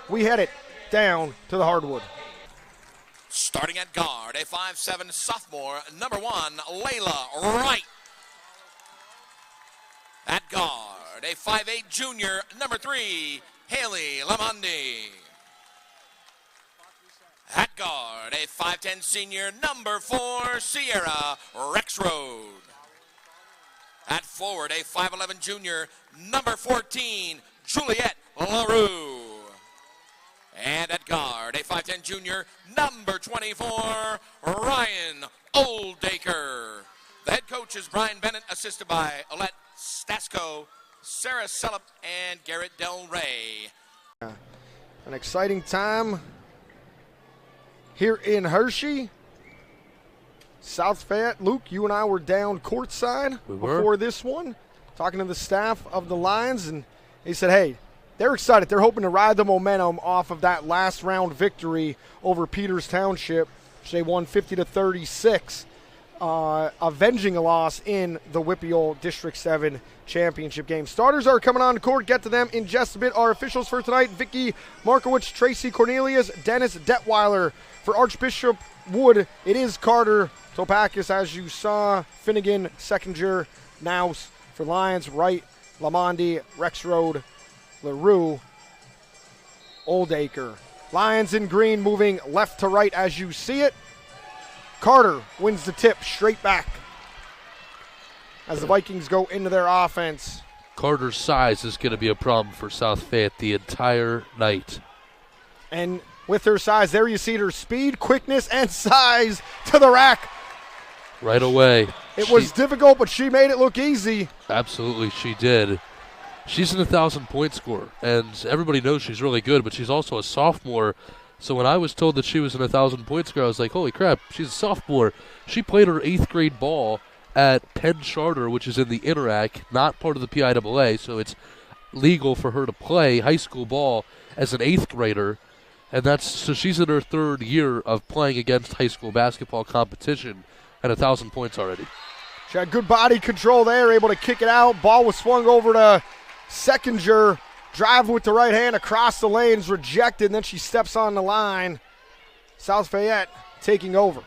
we head it down to the hardwood. Starting at guard, a 5'7" sophomore, number 1, Layla Wright. At guard, a 5'8" junior, number 3, Haley Lamondi. At guard, a 5'10" senior, number 4, Sierra Rexroad. At forward, a 5'11" junior, number 14, Juliette LaRue. And at guard, a 5'10" junior, number 24, Ryan Oldacre. The head coach is Brian Bennett, assisted by Alette Stasko, Sarah Sellup, and Garrett Del Rey. An exciting time here in Hershey. South Fayette. Luke, you and I were down courtside before this one, talking to the staff of the Lions, and they said, hey, they're excited. They're hoping to ride the momentum off of that last round victory over Peters Township, which they won 50-36, avenging a loss in the WPIAA District 7 championship game. Starters are coming on the court. Get to them in just a bit. Our officials for tonight: Vicky Markowitz, Tracy Cornelius, Dennis Detweiler. For Archbishop Wood, it is Carter Topakis, as you saw. Finnegan, Seconder, Naus. For Lions, Wright, Lamondi, Rexroad, LaRue, Oldacre. Lions in green, moving left to right as you see it. Carter wins the tip straight back as the Vikings go into their offense. Carter's size is going to be a problem for South Fayette the entire night. And with her size, there you see her speed, quickness, and size to the rack. Right away. It was difficult, but she made it look easy. Absolutely, she did. She's an 1,000-point scorer, and everybody knows she's really good, but she's also a sophomore. So when I was told that she was an 1,000-point scorer, I was like, holy crap, she's a sophomore. She played her 8th grade ball at Penn Charter, which is in the Interac, not part of the PIAA, so it's legal for her to play high school ball as an 8th grader. And so she's in her 3rd year of playing against high school basketball competition at 1,000 points already. She had good body control there, able to kick it out. Ball was swung over to Seconder. Drive with the right hand across the lanes, rejected, and then she steps on the line. South Fayette taking over.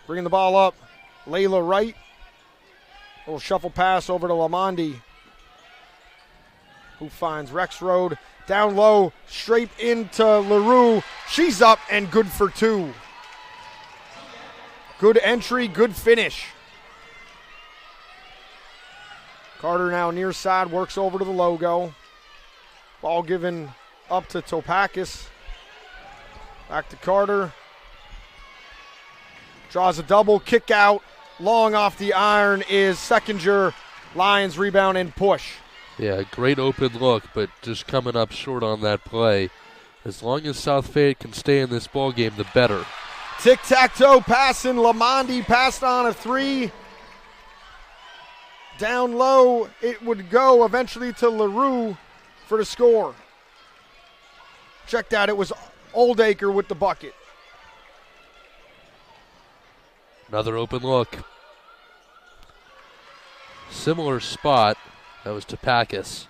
Bringing the ball up, Layla Wright. Little shuffle pass over to Lamondi, who finds Rexroad. Down low, straight into LaRue. She's up and good for 2. Good entry, good finish. Carter now near side, works over to the logo. Ball given up to Topakis. Back to Carter. Draws a double, kick out. Long off the iron is Seconder. Lions rebound and push. Yeah, great open look, but just coming up short on that play. As long as South Fayette can stay in this ball game, the better. Tic-tac-toe passing. Lamondi passed on a 3. Down low, it would go eventually to LaRue for the score. Check that, it was Oldacre with the bucket. Another open look. Similar spot. That was Topakis.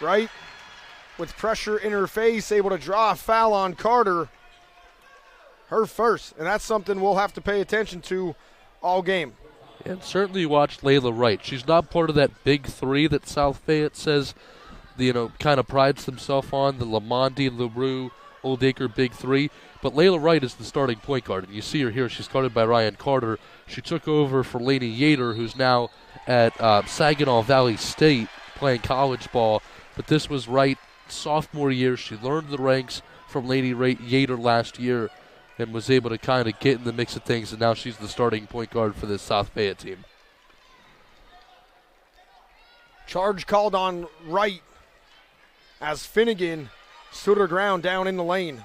Right, with pressure in her face, able to draw a foul on Carter. Her first, and that's something we'll have to pay attention to all game. And certainly watch Layla Wright. She's not part of that big 3 that South Fayette says, kind of prides themselves on, the Lamondi, LaRue, Oldacre big 3. But Layla Wright is the starting point guard, and you see her here. She's guarded by Ryan Carter. She took over for Lainey Yater, who's now at Saginaw Valley State playing college ball. But this was Wright sophomore year. She learned the ranks from Lainey Yater last year and was able to kind of get in the mix of things, and now she's the starting point guard for this South Fayette team. Charge called on Wright as Finnegan stood her ground down in the lane.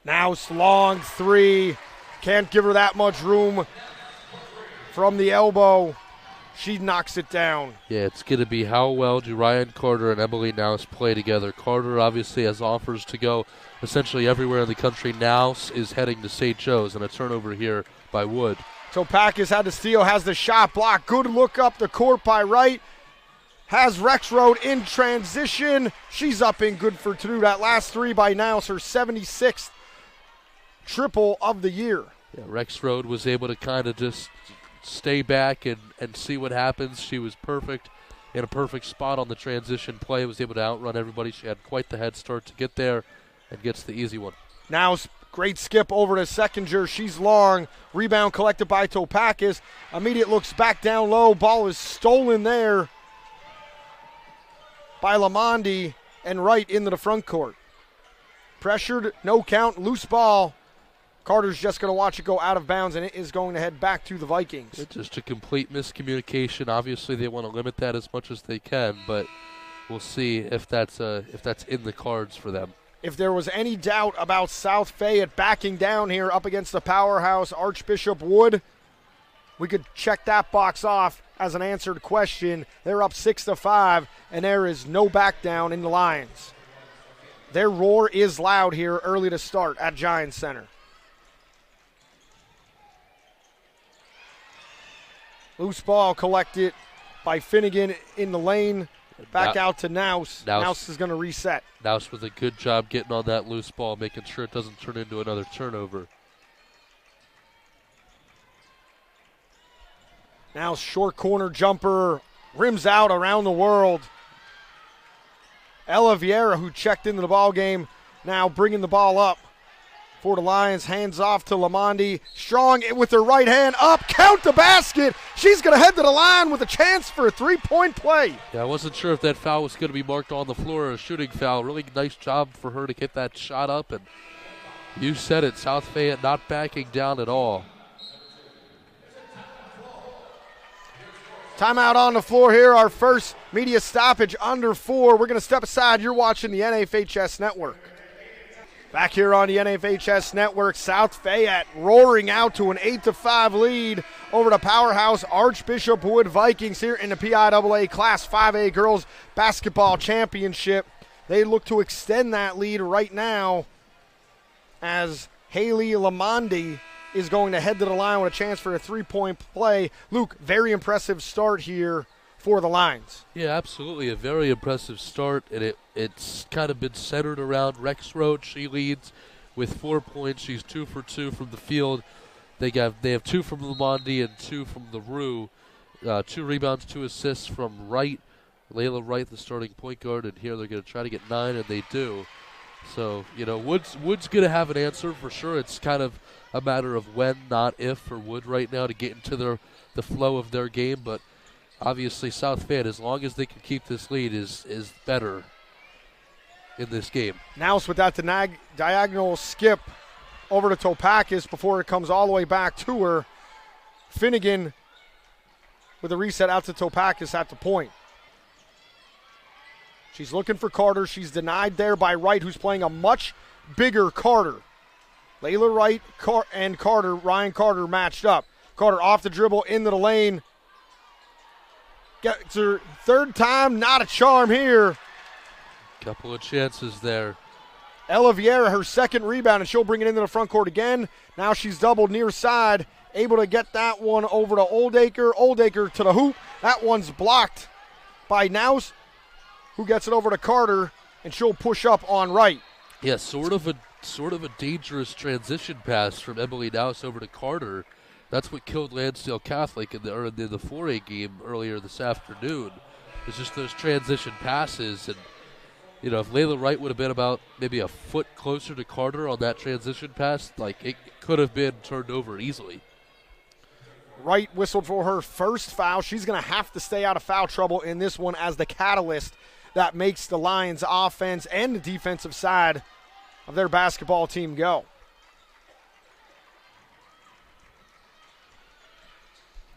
Now long 3. Can't give her that much room from the elbow. She knocks it down. Yeah, it's going to be how well do Ryan Carter and Emily Naus play together. Carter obviously has offers to go essentially everywhere in the country. Naus is heading to St. Joe's, and a turnover here by Wood. Topakis had the steal, has the shot blocked. Good look up the court by Wright. Has Rexroad in transition. She's up and good for two. That last three by Naus, her 76th triple of the year. Yeah, Rexroad was able to kind of just stay back and see what happens. She was perfect in a perfect spot on the transition play, was able to outrun everybody. She had quite the head start to get there and gets the easy one. Now great skip over to Seckinger. She's long. Rebound collected by Topakis. Immediate looks back down low. Ball is stolen there by Lamondi and Wright into the front court. Pressured, no count, loose ball. Carter's just going to watch it go out of bounds, and it is going to head back to the Vikings. It's just a complete miscommunication. Obviously, they want to limit that as much as they can, but we'll see if that's in the cards for them. If there was any doubt about South Fayette backing down here up against the powerhouse Archbishop Wood, we could check that box off as an answered question. They're up 6-5, and there is no back down in the Lions. Their roar is loud here early to start at Giants Center. Loose ball collected by Finnegan in the lane. Back out to Naus. Naus is going to reset. Naus with a good job getting on that loose ball, making sure it doesn't turn into another turnover. Naus short corner jumper. Rims out around the world. Ella Vieira, who checked into the ball game, now bringing the ball up for the Lions. Hands off to Lamondi. Strong with her right hand up. Count the basket. She's going to head to the line with a chance for a three-point play. Yeah, I wasn't sure if that foul was going to be marked on the floor or a shooting foul. Really nice job for her to get that shot up. And you said it, South Fayette not backing down at all. Timeout on the floor here. Our first media stoppage under 4. We're going to step aside. You're watching the NFHS Network. Back here on the NFHS Network, South Fayette roaring out to an 8-5 lead over the powerhouse Archbishop Wood Vikings here in the PIAA Class 5A Girls Basketball Championship. They look to extend that lead right now as Haley Lamondi is going to head to the line with a chance for a three-point play. Luke, very impressive start here for the Lions. Yeah, absolutely. A very impressive start, and it's kind of been centered around Rexroad. She leads with 4 points. She's 2 for 2 from the field. They have 2 from Lamondi and 2 from the Rue. 2 rebounds, 2 assists from Wright. Layla Wright, the starting point guard, and here they're going to try to get 9, and they do. So, Wood's going to have an answer for sure. It's kind of a matter of when, not if, for Wood right now to get into the flow of their game, but obviously, South Fayette, as long as they can keep this lead, is better in this game. Naus with that diagonal skip over to Topakis before it comes all the way back to her. Finnegan with a reset out to Topakis at the point. She's looking for Carter. She's denied there by Wright, who's playing a much bigger Carter. Layla Wright and Ryan Carter matched up. Carter off the dribble into the lane. Gets her third time, not a charm here. Couple of chances there. Ella Vieira, her second rebound, and she'll bring it into the front court again. Now she's doubled near side, able to get that one over to Oldacre. Oldacre to the hoop. That one's blocked by Naus, who gets it over to Carter, and she'll push up on Wright. Yeah, sort of a dangerous transition pass from Emily Naus over to Carter. That's what killed Lansdale Catholic in the 4A game earlier this afternoon. It's just those transition passes. And, if Layla Wright would have been about maybe a foot closer to Carter on that transition pass, it could have been turned over easily. Wright whistled for her first foul. She's going to have to stay out of foul trouble in this one as the catalyst that makes the Lions offense and the defensive side of their basketball team go.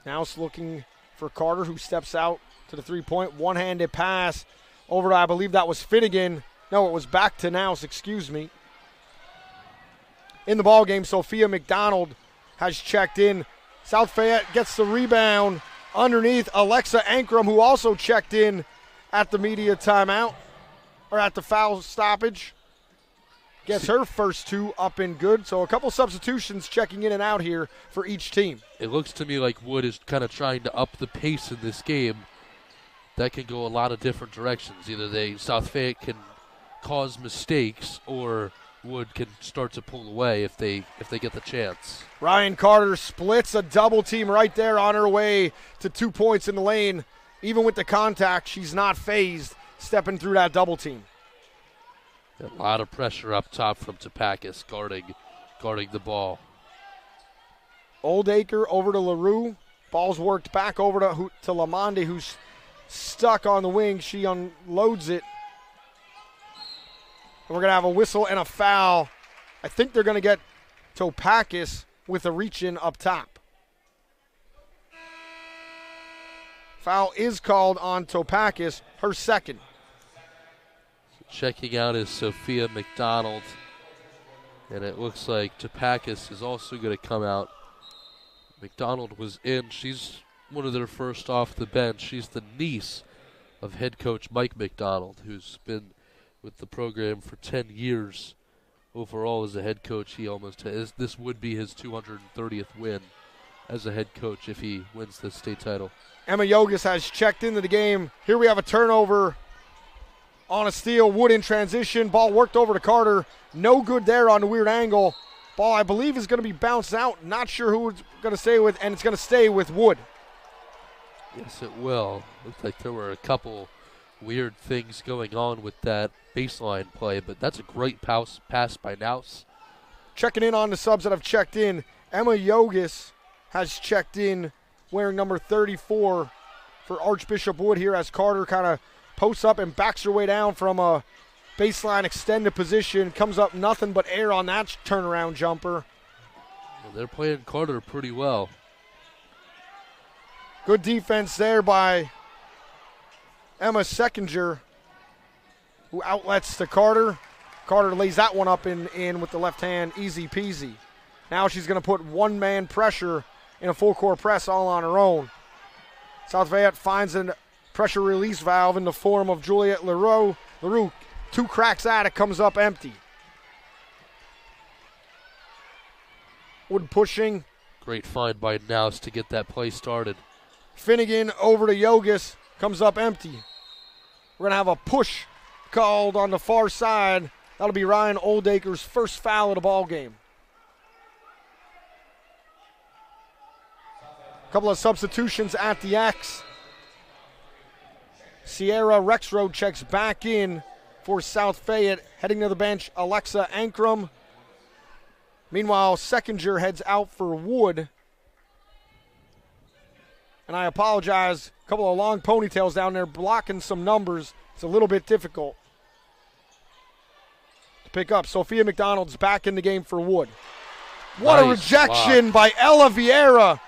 Now it's looking for Carter, who steps out to the three-point. One-handed pass over to, I believe that was Finnegan. No, it was back to Naus, excuse me. In the ballgame, Sophia McDonald has checked in. South Fayette gets the rebound underneath Alexa Ankrum, who also checked in at the media timeout, or at the foul stoppage. Gets her first 2 up and good. So a couple substitutions checking in and out here for each team. It looks to me like Wood is kind of trying to up the pace in this game. That can go a lot of different directions. Either South Fayette can cause mistakes, or Wood can start to pull away if they get the chance. Ryan Carter splits a double team right there on her way to 2 points in the lane. Even with the contact, she's not phased stepping through that double team. A lot of pressure up top from Topakis guarding the ball. Oldacre over to LaRue. Ball's worked back over to Lamonde, who's stuck on the wing. She unloads it. And we're going to have a whistle and a foul. I think they're going to get Topakis with a reach-in up top. Foul is called on Topakis, her second. Checking out is Sophia McDonald. And it looks like Topakis is also going to come out. McDonald was in. She's one of their first off the bench. She's the niece of head coach Mike McDonald, who's been with the program for 10 years overall as a head coach. He almost has. This would be his 230th win as a head coach if he wins the state title. Emma Yogas has checked into the game. Here we have a turnover on a steal. Wood in transition. Ball worked over to Carter. No good there on the weird angle. Ball, I believe, is going to be bounced out. Not sure who it's going to stay with, and it's going to stay with Wood. Yes, it will. Looks like there were a couple weird things going on with that baseline play, but that's a great pass by Naus. Checking in on the subs that have checked in. Emma Yogas has checked in wearing number 34 for Archbishop Wood here as Carter kind of posts up and backs her way down from a baseline extended position. Comes up nothing but air on that turnaround jumper. Well, they're playing Carter pretty well. Good defense there by Emma Seckinger, who outlets to Carter. Carter lays that one up in with the left hand, easy peasy. Now she's going to put one-man pressure in a full-court press all on her own. South Fayette finds a pressure release valve in the form of Juliette LaRue. LaRue, 2 cracks at it, comes up empty. Wood pushing. Great find by Naus to get that play started. Finnegan over to Yogas, comes up empty. We're going to have a push called on the far side. That'll be Ryan Oldacre's first foul of the ball game. A couple of substitutions at the X. Sierra Rexroad checks back in for South Fayette. Heading to the bench, Alexa Ankrum. Meanwhile, Seckinger heads out for Wood. And I apologize, a couple of long ponytails down there blocking some numbers. It's a little bit difficult to pick up. Sophia McDonald's back in the game for Wood. What a rejection by Ella Vieira.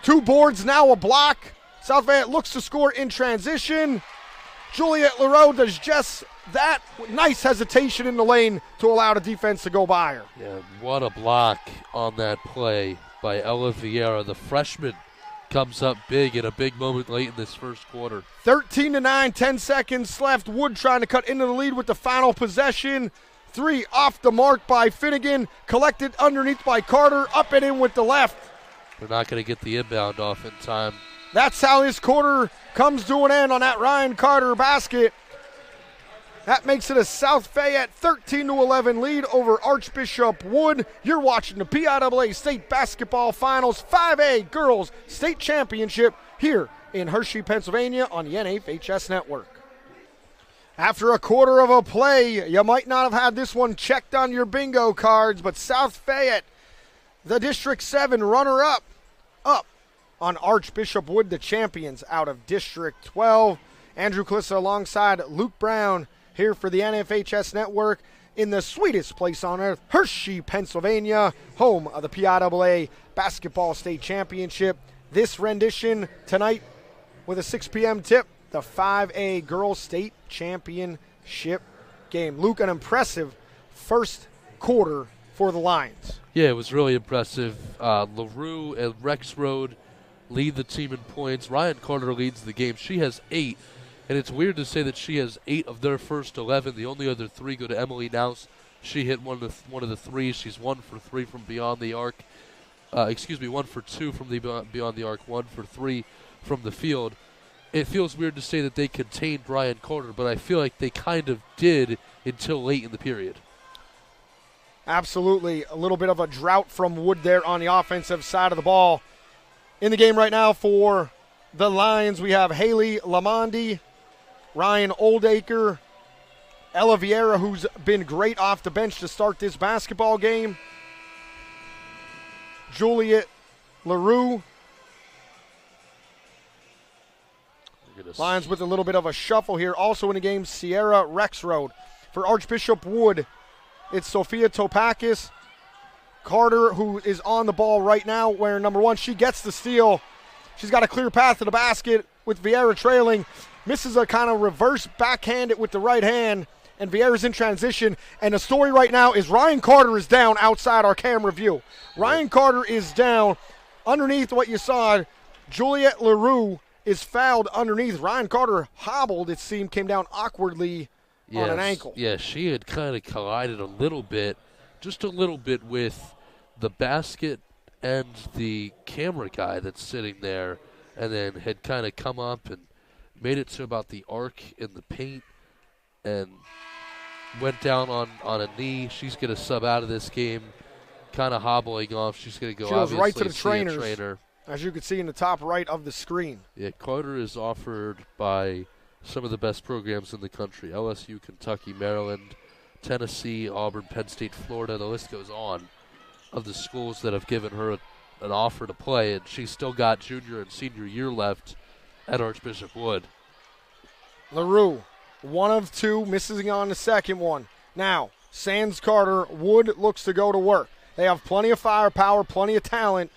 2 boards, now a block. South Fayette looks to score in transition. Juliette LaRue does just that. Nice hesitation in the lane to allow the defense to go by her. Yeah, what a block on that play by Ella Vieira. The freshman comes up big in a big moment late in this first quarter. 13-9, 10 seconds left. Wood trying to cut into the lead with the final possession. 3 off the mark by Finnegan. Collected underneath by Carter. Up and in with the left. They're not going to get the inbound off in time. That's how this quarter comes to an end on that Ryan Carter basket. That makes it a South Fayette 13-11 lead over Archbishop Wood. You're watching the PIAA State Basketball Finals 5A Girls State Championship here in Hershey, Pennsylvania on the NFHS Network. After a quarter of a play, you might not have had this one checked on your bingo cards, but South Fayette, the District 7 runner-up, up on Archbishop Wood, the champions out of District 12. Andrew Klissa alongside Luke Brown here for the NFHS Network in the sweetest place on earth, Hershey, Pennsylvania, home of the PIAA Basketball State Championship. This rendition tonight with a 6 p.m. tip, the 5A Girls State Championship game. Luke, an impressive first quarter for the Lions. Yeah, it was really impressive. LaRue and Rexroad lead the team in points. Ryan Carter leads the game. She has 8, and it's weird to say that she has 8 of their first 11. The only other 3 go to Emily Naus. She hit one of the threes. She's 1 for 3 from beyond the arc. 1 for 2 from the beyond the arc, 1 for 3 from the field. It feels weird to say that they contained Ryan Carter, but I feel like they kind of did until late in the period. Absolutely. A little bit of a drought from Wood there on the offensive side of the ball. In the game right now for the Lions, we have Haley Lamondi, Ryan Oldacre, Ella Vieira, who's been great off the bench to start this basketball game, Juliet LaRue. Lions with a little bit of a shuffle here. Also in the game, Sierra Rexroad. For Archbishop Wood, it's Sophia Topakis. Carter, who is on the ball right now, wearing number 1. She gets the steal. She's got a clear path to the basket with Vieira trailing. Misses a kind of reverse backhand with the right hand, and Vieira's in transition. And the story right now is Ryan Carter is down outside our camera view. Ryan Carter is down. Underneath what you saw, Juliet LaRue is fouled underneath. Ryan Carter hobbled, it seemed, came down awkwardly on an ankle. Yeah, she had kind of collided a little bit, just a little bit, with the basket and the camera guy that's sitting there, and then had kind of come up and made it to about the arc in the paint and went down on a knee. She's going to sub out of this game, kind of hobbling off. She's going to go, she goes obviously, right to the trainer. As you can see in the top right of the screen. Yeah, Carter is offered by some of the best programs in the country: LSU, Kentucky, Maryland, Tennessee, Auburn, Penn State, Florida. The list goes on of the schools that have given her an offer to play, and she's still got junior and senior year left at Archbishop Wood. LaRue, 1 of 2, missing on the second one. Now, sans Carter, Wood looks to go to work. They have plenty of firepower, plenty of talent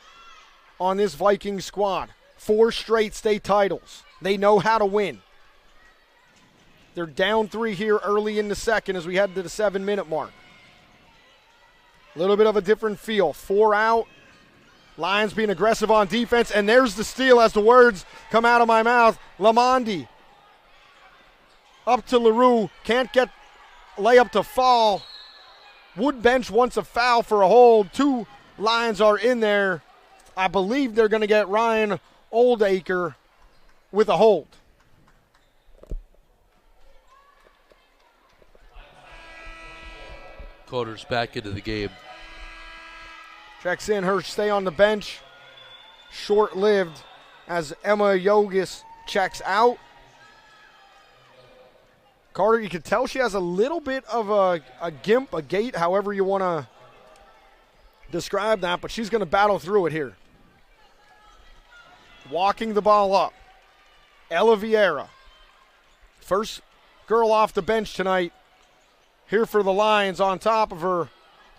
on this Viking squad. 4 straight state titles. They know how to win. They're down 3 here early in the second as we head to the 7-minute mark. A little bit of a different feel. 4 out. Lions being aggressive on defense, and there's the steal as the words come out of my mouth. Lamondi up to LaRue. Can't get layup to fall. Wood bench wants a foul for a hold. 2 Lions are in there. I believe they're going to get Ryan Oldacre with a hold. Carter's back into the game. Checks in, her stay on the bench. Short-lived as Emma Yogis checks out. Carter, you can tell she has a little bit of a gimp, a gait, however you want to describe that, but she's going to battle through it here. Walking the ball up. Ella Vieira. First girl off the bench tonight. Here for the Lions on top of her.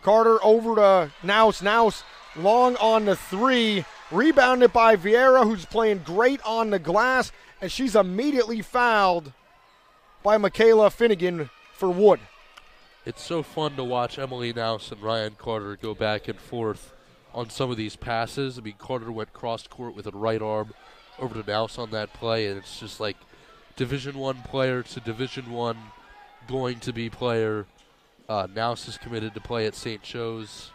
Carter over to Naus. Naus long on the 3. Rebounded by Vieira, who's playing great on the glass, and she's immediately fouled by Michaela Finnegan for Wood. It's so fun to watch Emily Naus and Ryan Carter go back and forth on some of these passes. I mean, Carter went cross-court with a right arm over to Naus on that play, and it's just like Division I player to Division I going-to-be player. Naus is committed to play at St. Joe's,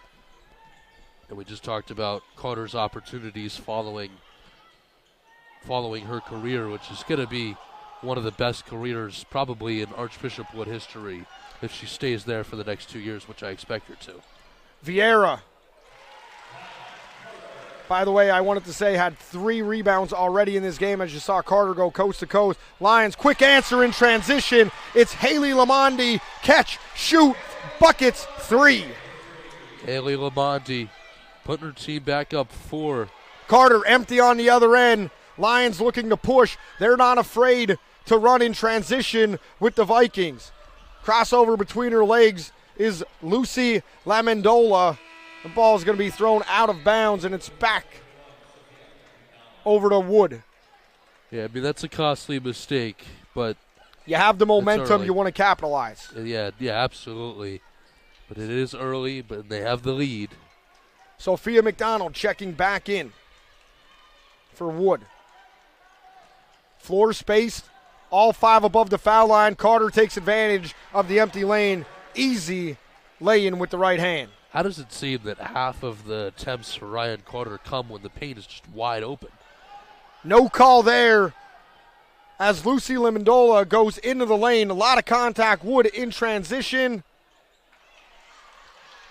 and we just talked about Carter's opportunities following her career, which is going to be one of the best careers probably in Archbishop Wood history if she stays there for the next 2 years, which I expect her to. Vieira, by the way, I wanted to say, had 3 rebounds already in this game as you saw Carter go coast to coast. Lions, quick answer in transition. It's Haley Lamondi. Catch, shoot, buckets, 3. Haley Lamondi putting her team back up 4. Carter empty on the other end. Lions looking to push. They're not afraid to run in transition with the Vikings. Crossover between her legs is Lucy Lamendola. The ball is going to be thrown out of bounds, and it's back over to Wood. Yeah, I mean, that's a costly mistake, but you have the momentum, you want to capitalize. Yeah, absolutely. But it is early, but they have the lead. Sophia McDonald checking back in. for Wood. Floor spaced, all 5 above the foul line. Carter takes advantage of the empty lane. Easy lay-in with the right hand. How does it seem that half of the attempts for Ryan Carter come when the paint is just wide open? No call there as Lucy Limondola goes into the lane. A lot of contact. Wood in transition.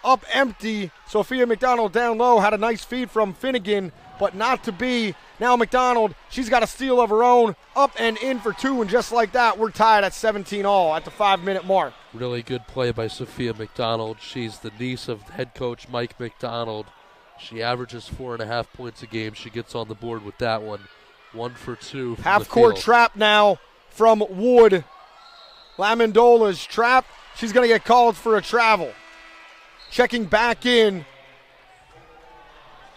Up empty. Sophia McDonald down low. Had a nice feed from Finnegan, but not to be. Now McDonald, she's got a steal of her own. Up and in for 2, and just like that, we're tied at 17 all at the 5-minute mark. Really good play by Sophia McDonald. She's the niece of head coach Mike McDonald. She averages 4.5 points a game. She gets on the board with that one. 1 for 2 from half-court trap now from Wood. Lamendola's trap. She's going to get called for a travel. Checking back in.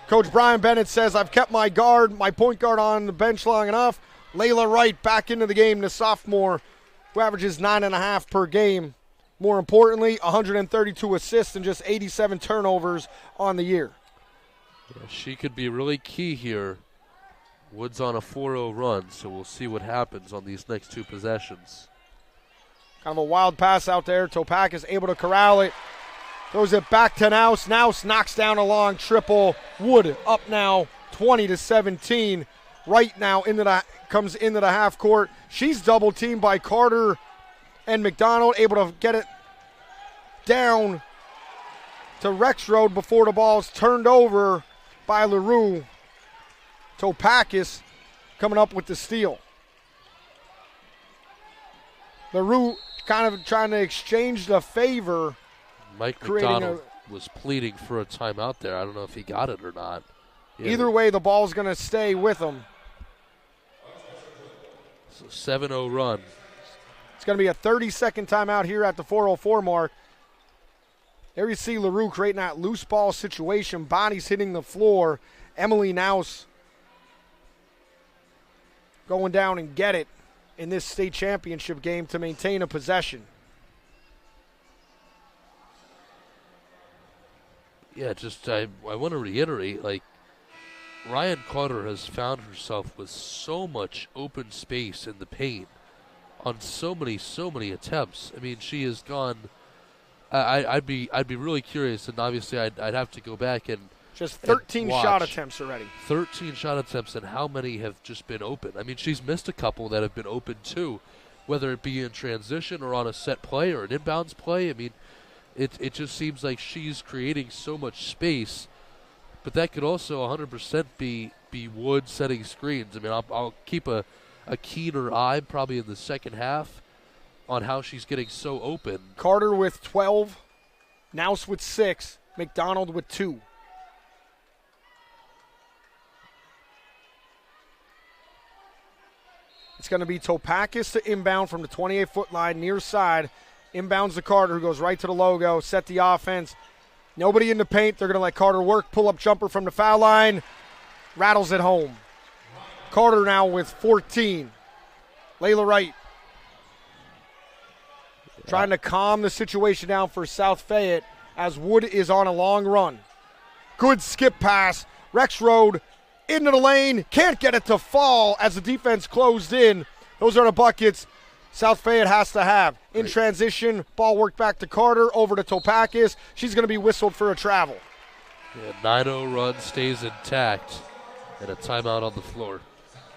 Coach Brian Bennett says, I've kept my point guard on the bench long enough. Layla Wright back into the game, the sophomore, who averages 9.5 per game. More importantly, 132 assists and just 87 turnovers on the year. Yeah, she could be really key here. Wood's on a 4-0 run, so we'll see what happens on these next 2 possessions. Kind of a wild pass out there. Topakis able to corral it. Throws it back to Naus. Naus knocks down a long triple. Wood up now 20-17. Right now comes into the half court. She's double teamed by Carter and McDonald, able to get it down to Rexroad before the ball's turned over by LaRue. Topakis coming up with the steal. LaRue kind of trying to exchange the favor. Mike McDonald was pleading for a timeout there. I don't know if he got it or not. Yeah. Either way, the ball's going to stay with him. So 7-0 run. It's going to be a 30-second timeout here at the 4:04 mark. There you see LaRue creating that loose ball situation. Bodies hitting the floor. Emily Naus going down and get it in this state championship game to maintain a possession. Yeah, just I want to reiterate, Ryan Carter has found herself with so much open space in the paint on so many attempts. I mean, she has gone. I'd be really curious, and obviously I'd have to go back and just 13 shot attempts already. 13 shot attempts, and how many have just been open? I mean, she's missed a couple that have been open too, whether it be in transition or on a set play or an inbounds play. I mean, it just seems like she's creating so much space, but that could also 100% be Wood setting screens. I mean, I'll keep a keener eye probably in the second half on how she's getting so open. Carter with 12, Naus with 6, McDonald with 2. It's going to be Topakis to inbound from the 28-foot line near side. Inbounds to Carter, who goes right to the logo, set the offense. Nobody in the paint. They're going to let Carter work. Pull-up jumper from the foul line. Rattles it home. Carter now with 14. Layla Wright trying to calm the situation down for South Fayette as Wood is on a long run. Good skip pass. Rexroad into the lane. Can't get it to fall as the defense closed in. Those are the buckets South Fayette has to have. In transition, ball worked back to Carter, over to Topakis. She's going to be whistled for a travel. Yeah, 9-0 run stays intact, and a timeout on the floor.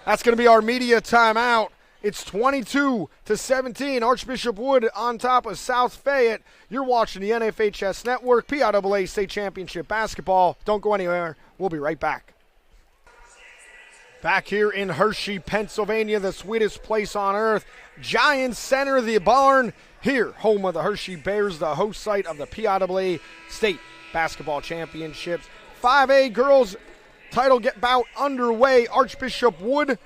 That's going to be our media timeout. It's 22-17. Archbishop Wood on top of South Fayette. You're watching the NFHS Network, PIAA State Championship Basketball. Don't go anywhere. We'll be right back. Back here in Hershey, Pennsylvania, the sweetest place on earth. Giants Center, the barn. Here, home of the Hershey Bears, the host site of the PIAA State Basketball Championships. 5A girls title bout underway. Archbishop Wood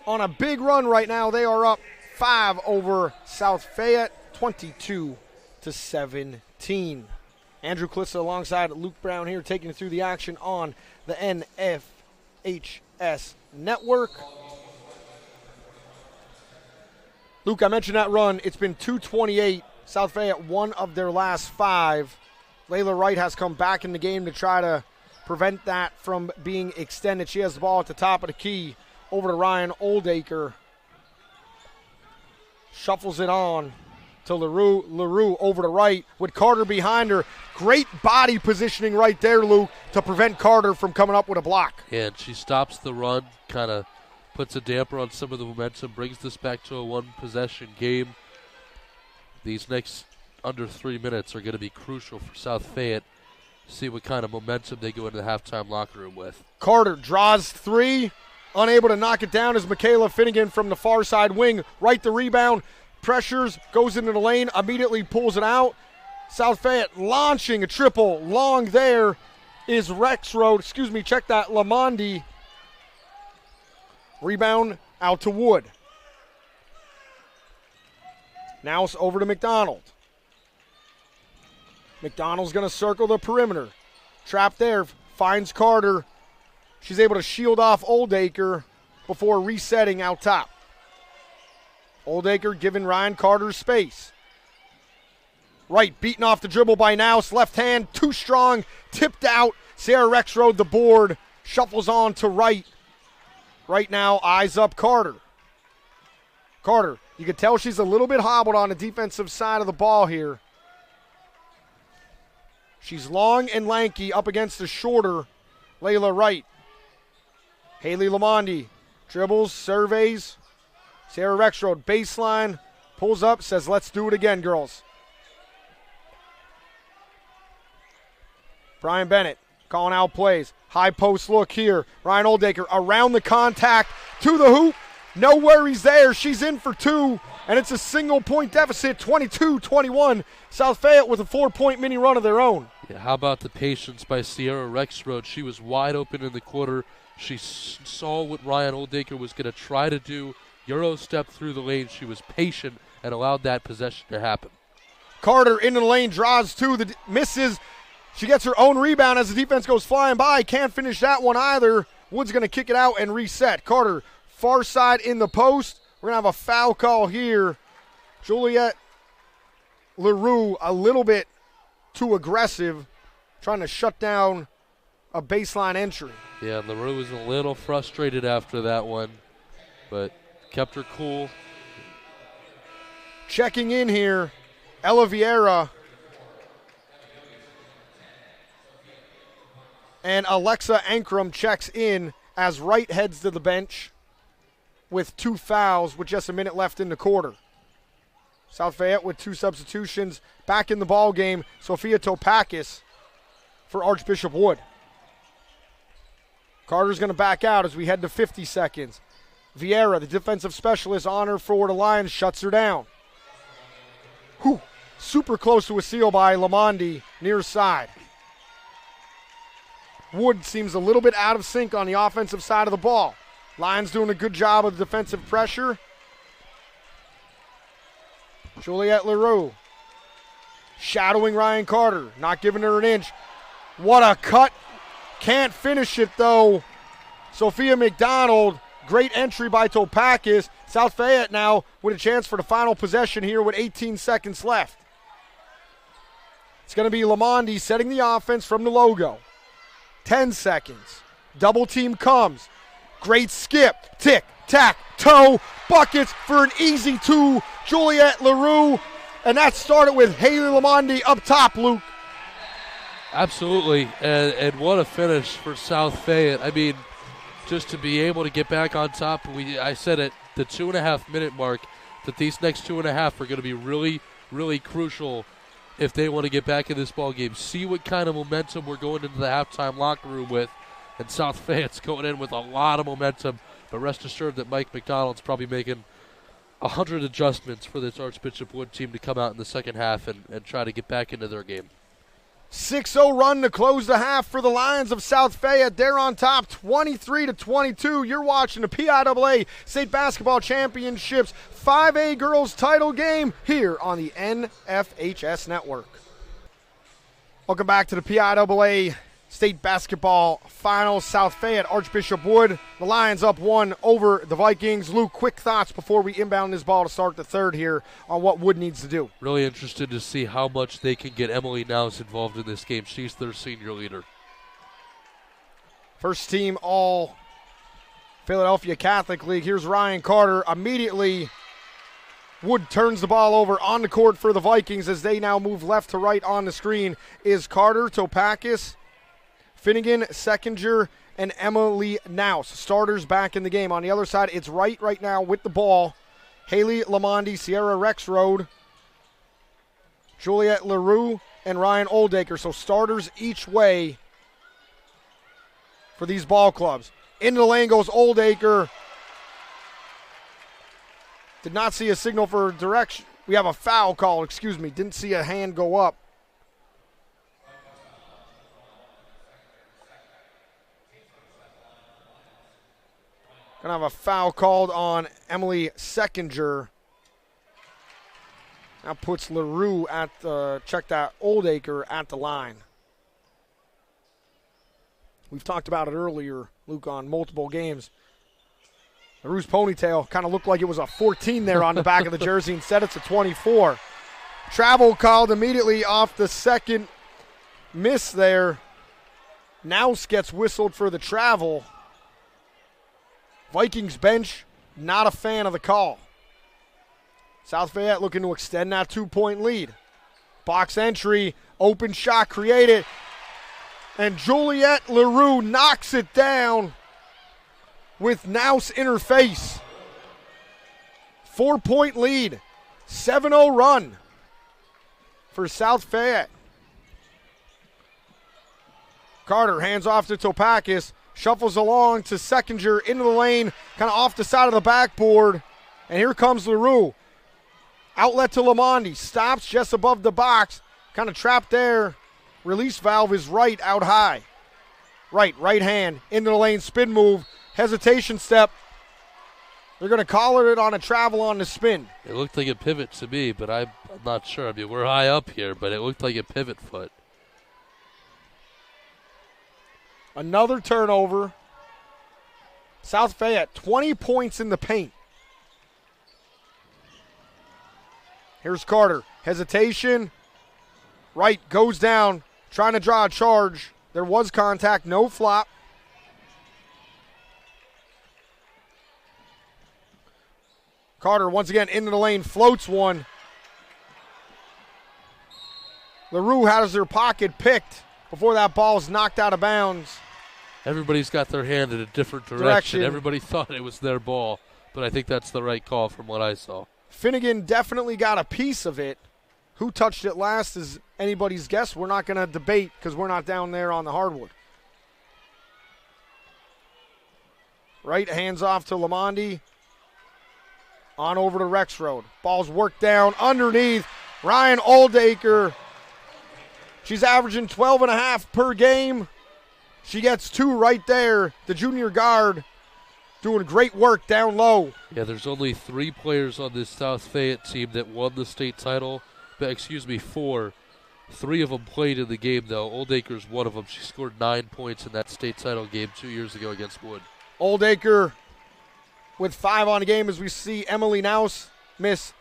on a big run right now. They are up 5 over South Fayette, 22-17. Andrew Klissa alongside Luke Brown here taking you through the action on the NFHS Network. Luke, I mentioned that run. It's been 228. South Fayette, one of their last 5. Layla Wright has come back in the game to try to prevent that from being extended. She has the ball at the top of the key. Over to Ryan Oldacre. Shuffles it on to LaRue. LaRue over to right with Carter behind her. Great body positioning right there, Luke, to prevent Carter from coming up with a block. Yeah, and she stops the run, kind of puts a damper on some of the momentum, brings this back to a one-possession game. These next under 3 minutes are going to be crucial for South Fayette. See what kind of momentum they go into the halftime locker room with. Carter draws three. Unable to knock it down is Michaela Finnegan from the far side wing. Right the rebound. Pressures, goes into the lane, immediately pulls it out. South Fayette launching a triple. Long there is Rexroad. Check that. Lamondi. Rebound out to Wood. Now it's over to McDonald. McDonald's going to circle the perimeter. Trap there. Finds Carter. She's able to shield off Oldacre before resetting out top. Oldacre giving Ryan Carter space. Right, beaten off the dribble by Nous. Left hand, too strong, tipped out. Sarah Rexroad the board, shuffles on to right. Right now, eyes up Carter. Carter, you can tell she's a little bit hobbled on the defensive side of the ball here. She's long and lanky up against the shorter Layla Wright. Haley Lamondi dribbles, surveys. Sarah Rexroad, baseline, pulls up, says, let's do it again, girls. Brian Bennett calling out plays. High post look here. Ryan Oldacre around the contact to the hoop. No worries there. She's in for two, and it's a single-point deficit, 22-21. South Fayette with a 4-point mini run of their own. Yeah, how about the patience by Sierra Rexroad? She was wide open in the quarter. She saw what Ryan Oldacre was going to try to do. Euro step through the lane. She was patient and allowed that possession to happen. Carter into the lane, draws two, misses. She gets her own rebound as the defense goes flying by. Can't finish that one either. Wood's going to kick it out and reset. Carter, far side in the post. We're going to have a foul call here. Juliet LaRue a little bit too aggressive, trying to shut down a baseline entry. Yeah, LaRue was a little frustrated after that one, but kept her cool. Checking in here, Ella Vieira and Alexa Ankrum checks in as Wright heads to the bench with two fouls with just a minute left in the quarter. South Fayette with two substitutions. Back in the ball game, Sophia Topakis for Archbishop Wood. Carter's going to back out as we head to 50 seconds. Vieira, the defensive specialist on her for the Lions, shuts her down. Whew, super close to a steal by Lamondi, near side. Wood seems a little bit out of sync on the offensive side of the ball. Lions doing a good job of defensive pressure. Juliet LaRue shadowing Ryan Carter, not giving her an inch. What a cut. Can't finish it, though. Sophia McDonald, great entry by Topakis. South Fayette now with a chance for the final possession here with 18 seconds left. It's going to be Lamondi setting the offense from the logo. 10 seconds. Double team comes. Great skip. Tick, tack, toe. Buckets for an easy two. Juliet LaRue. And that started with Haley Lamondi up top, Luke. Absolutely. And what a finish for South Fayette. I mean, just to be able to get back on top. I said at the 2.5 minute mark that these next 2.5 are going to be really, really crucial if they want to get back in this ball game. See what kind of momentum we're going into the halftime locker room with. And South Fayette's going in with a lot of momentum. But rest assured that Mike McDonald's probably making 100 adjustments for this Archbishop Wood team to come out in the second half and try to get back into their game. 6-0 run to close the half for the Lions of South Fayette. They're on top 23-22. You're watching the PIAA State Basketball Championships 5A Girls title game here on the NFHS Network. Welcome back to the PIAA State Basketball Finals. South Fayette, Archbishop Wood. The Lions up one over the Vikings. Luke, quick thoughts before we inbound this ball to start the third here on what Wood needs to do. Really interested to see how much they can get Emily Nous involved in this game. She's their senior leader. First team all Philadelphia Catholic League. Here's Ryan Carter. Immediately, Wood turns the ball over on the court for the Vikings as they now move left to right on the screen. Is Carter, Topakis, Finnegan, Seckinger, and Emily Naus. Starters back in the game. On the other side, it's right now with the ball. Haley Lamondi, Sierra Rexroad, Juliette LaRue, and Ryan Oldacre. So starters each way for these ball clubs. Into the lane goes Oldacre. Did not see a signal for direction. We have a foul call, excuse me. Didn't see a hand go up. Gonna have a foul called on Emily Seckinger. That puts LaRue at the, check that, Oldacre at the line. We've talked about it earlier, Luke, on multiple games. LaRue's ponytail kind of looked like it was a 14 there on the back of the jersey. Instead, it's a 24. Travel called immediately off the second miss there. Naus gets whistled for the travel. Vikings bench, not a fan of the call. South Fayette looking to extend that 2-point lead. Box entry, open shot created, and Juliette LaRue knocks it down with Naus in her face. 4-point lead, 7-0 run for South Fayette. Carter hands off to Topakis. Shuffles along to Seckinger into the lane, kind of off the side of the backboard. And here comes LaRue. Outlet to Lamondi. Stops just above the box. Kind of trapped there. Release valve is right, out high. Right hand, into the lane, spin move. Hesitation step. They're going to call it on a travel on the spin. It looked like a pivot to me, but I'm not sure. I mean, we're high up here, but it looked like a pivot foot. Another turnover. South Fayette, 20 points in the paint. Here's Carter. Hesitation. Right, goes down, trying to draw a charge. There was contact, no flop. Carter once again into the lane, floats one. LaRue has their pocket picked before that ball is knocked out of bounds. Everybody's got their hand in a different direction. Everybody thought it was their ball, but I think that's the right call from what I saw. Finnegan definitely got a piece of it. Who touched it last is anybody's guess. We're not going to debate because we're not down there on the hardwood. Right, hands off to Lamondi. On over to Rexroad. Ball's worked down underneath. Ryan Oldacre. She's averaging 12.5 per game. She gets 2 right there. The junior guard doing great work down low. Yeah, there's only 3 players on this South Fayette team that won the state title. Excuse me, 4. 3 of them played in the game, though. Oldacre's one of them. She scored 9 points in that state title game 2 years ago against Wood. Oldacre with 5 on the game as we see Emily Naus miss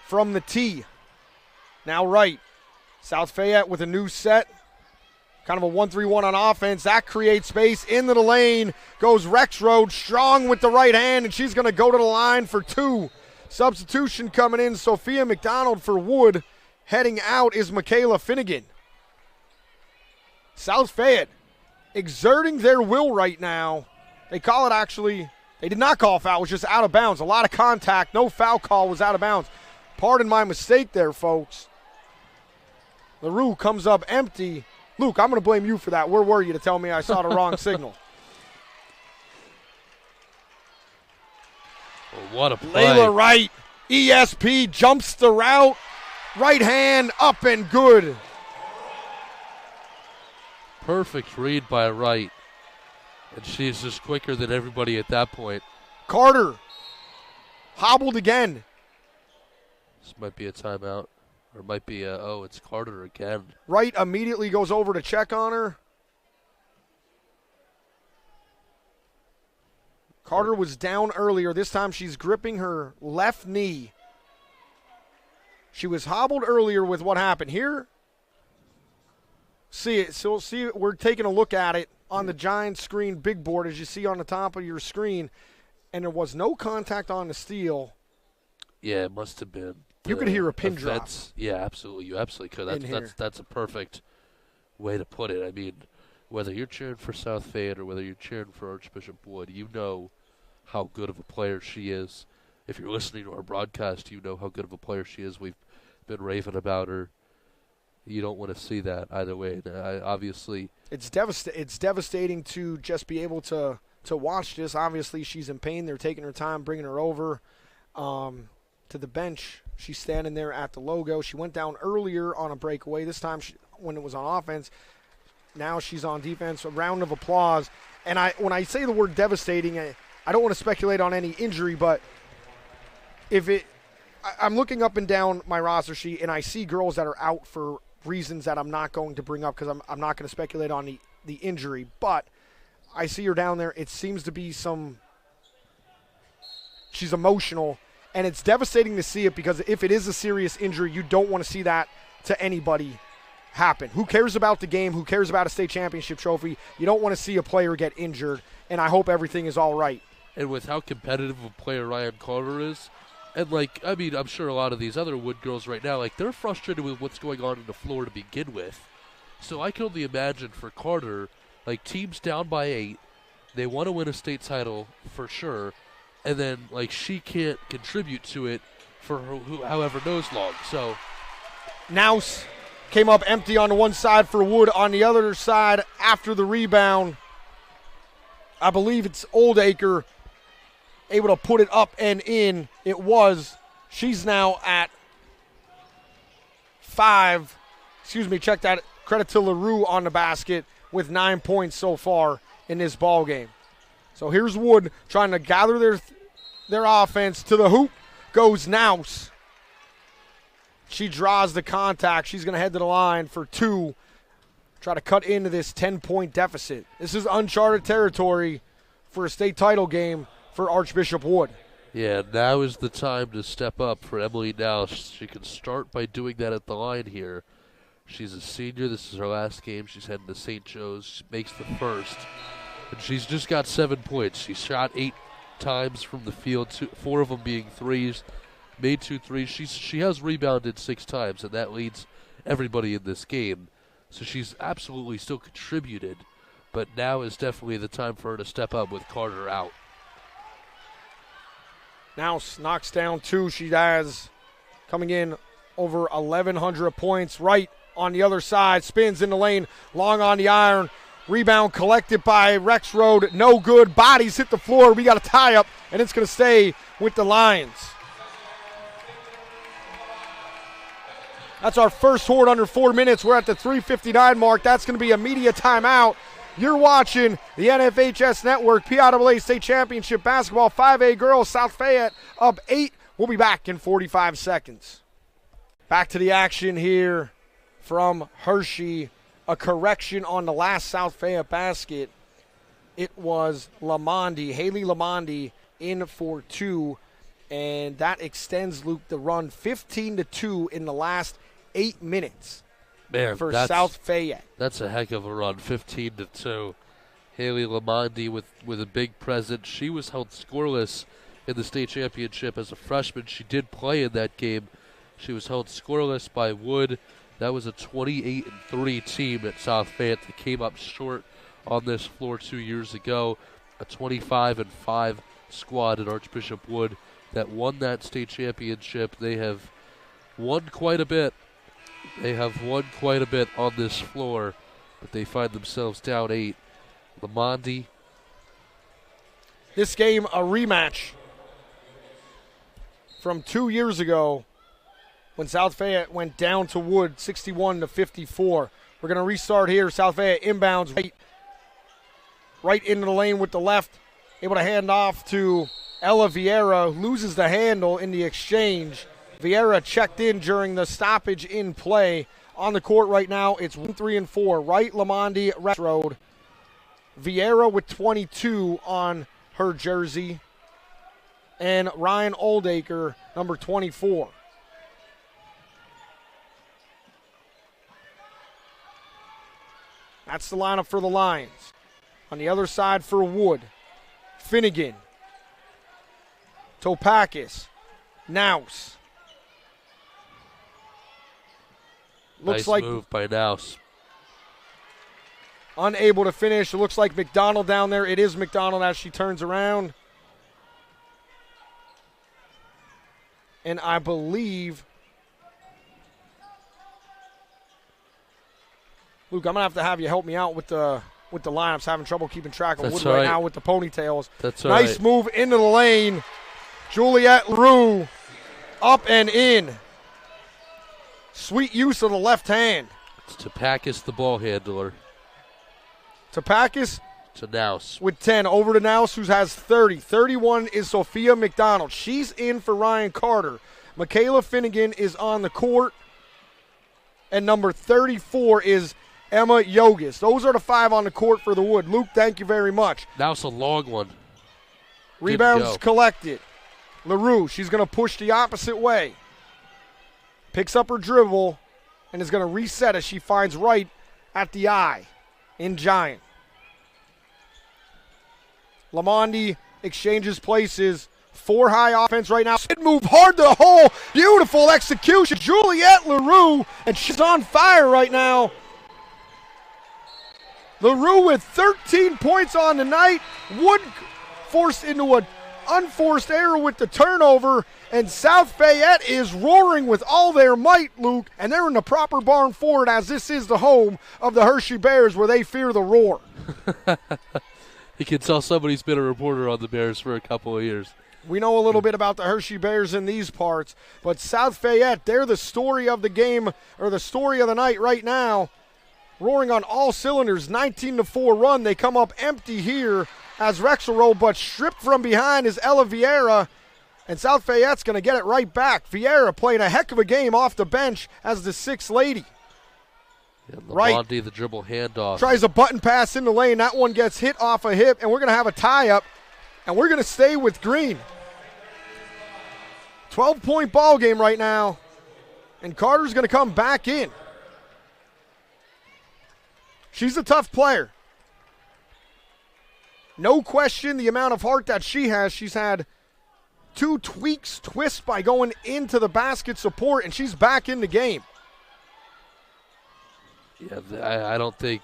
from the tee. Now right. South Fayette with a new set. Kind of a 1-3-1 on offense. That creates space. Into the lane goes Rexroad, strong with the right hand, and she's going to go to the line for 2. Substitution coming in, Sophia McDonald for Wood. Heading out is Michaela Finnegan. South Fayette exerting their will right now. They call it actually, they did not call a foul. It was just out of bounds. A lot of contact. No foul call, was out of bounds. Pardon my mistake there, folks. LaRue comes up empty. Luke, I'm going to blame you for that. Where were you to tell me I saw the wrong signal? Oh, what a play. Layla Wright, ESP, jumps the route. Right hand, up and good. Perfect read by Wright. And she's just quicker than everybody at that point. Carter, hobbled again. This might be a timeout. Or it might be it's Carter again. Wright immediately goes over to check on her. Carter was down earlier. This time she's gripping her left knee. She was hobbled earlier with what happened here. See it. So see, we're taking a look at it. on the giant screen big board, as you see on the top of your screen, and there was no contact on the steal. Yeah, it must have been. You could hear a pin drop. Yeah, absolutely. You absolutely could. That's a perfect way to put it. I mean, whether you're cheering for South Fayette or whether you're cheering for Archbishop Wood, you know how good of a player she is. If you're listening to our broadcast, you know how good of a player she is. We've been raving about her. You don't want to see that either way. Obviously, it's devastating to just be able to watch this. Obviously, she's in pain. They're taking her time, bringing her over to the bench. She's standing there at the logo. She went down earlier on a breakaway. This time when it was on offense. Now she's on defense. A round of applause. And when I say the word devastating, I don't want to speculate on any injury, but I'm looking up and down my roster sheet, and I see girls that are out for reasons that I'm not going to bring up because I'm not going to speculate on the injury. But I see her down there. It seems to be she's emotional, and it's devastating to see it because if it is a serious injury, you don't want to see that to anybody happen. Who cares about the game? Who cares about a state championship trophy? You don't want to see a player get injured, and I hope everything is all right. And with how competitive a player Ryan Carter is, and, I'm sure a lot of these other Wood girls right now, they're frustrated with what's going on in the floor to begin with. So I can only imagine for Carter, teams down by 8, they want to win a state title for sure, and then, she can't contribute to it for however knows long. So Nouse came up empty on the one side for Wood. On the other side, after the rebound, I believe it's Oldacre able to put it up and in. It was. She's now at 5. Check that. Credit to LaRue on the basket with 9 points so far in this ball game. So here's Wood trying to gather their offense. To the hoop goes Nouse. She draws the contact. She's going to head to the line for 2. Try to cut into this 10-point deficit. This is uncharted territory for a state title game for Archbishop Wood. Yeah, now is the time to step up for Emily Nouse. She can start by doing that at the line here. She's a senior. This is her last game. She's heading to St. Joe's. She makes the first. And she's just got 7 points. She shot 8 times from the field, 4 of them being threes. Made 2 threes. She has rebounded 6 times, and that leads everybody in this game. So she's absolutely still contributed, but now is definitely the time for her to step up with Carter out. Nouse knocks down 2. She has coming in over 1,100 points. Right on the other side, spins in the lane, long on the iron. Rebound collected by Rexroad. No good. Bodies hit the floor. We got a tie up, and it's going to stay with the Lions. That's our first Horde under 4 minutes. We're at the 3:59 mark. That's going to be a media timeout. You're watching the NFHS Network, PIAA State Championship Basketball 5A Girls, South Fayette up 8. We'll be back in 45 seconds. Back to the action here from Hershey. A correction on the last South Fayette basket. It was Haley Lamondi in for 2, and that extends, Luke, the run 15-2 in the last 8 minutes. Man, for South Fayette. That's a heck of a run, 15-2. Haley Lamondi with a big presence. She was held scoreless in the state championship as a freshman. She did play in that game. She was held scoreless by Wood. That was a 28-3 team at South Fayette that came up short on this floor 2 years ago. A 25-5 squad at Archbishop Wood that won that state championship. They have won quite a bit. They have won quite a bit on this floor, but they find themselves down 8. Lamondi. This game, a rematch from 2 years ago when South Fayette went down to Wood 61-54. We're going to restart here. South Fayette inbounds right into the lane with the left. Able to hand off to Ella Vieira, loses the handle in the exchange. Vieira checked in during the stoppage in play. On the court right now, it's 1, 3, and 4. Right, Lamondi, Road. Vieira with 22 on her jersey. And Ryan Oldacre, number 24. That's the lineup for the Lions. On the other side for Wood, Finnegan, Topakis, Naus. Looks nice like move by Naus. Unable to finish. It looks like McDonald down there. It is McDonald as she turns around. And I believe, Luke, I'm going to have you help me out with the lineups. Having trouble keeping track of Wood right now with the ponytails. That's all right. Nice move into the lane. Juliette LaRue up and in. Sweet use of the left hand. It's Topakis, the ball handler. Topakis to Naus. With 10. Over to Naus, who has 30. 31 is Sophia McDonald. She's in for Ryan Carter. Michaela Finnegan is on the court. And number 34 is Emma Yogis. Those are the 5 on the court for the Wood. Luke, thank you very much. Naus a long one. Rebounds collected. LaRue, she's going to push the opposite way. Picks up her dribble and is going to reset as she finds right at the eye in Giant. Lamondi exchanges places. 4 high offense right now. It moved hard to the hole. Beautiful execution. Juliette LaRue, and she's on fire right now. LaRue with 13 points on the night. Wood forced into an unforced error with the turnover, and South Fayette is roaring with all their might, Luke, and they're in the proper barn for it, as this is the home of the Hershey Bears where they fear the roar. You can tell somebody's been a reporter on the Bears for a couple of years. We know a little bit about the Hershey Bears in these parts, but South Fayette, they're the story of the game, or the story of the night right now. Roaring on all cylinders, 19-4 run. They come up empty here as Rexelrow, but stripped from behind is Ella Vieira, and South Fayette's going to get it right back. Vieira playing a heck of a game off the bench as the 6th lady. Right. The dribble handoff. Tries a button pass in the lane. That one gets hit off a hip, and we're going to have a tie-up, and we're going to stay with green. 12-point ball game right now, and Carter's going to come back in. She's a tough player. No question the amount of heart that she has. She's had 2 twists by going into the basket support, and she's back in the game. Yeah, I don't think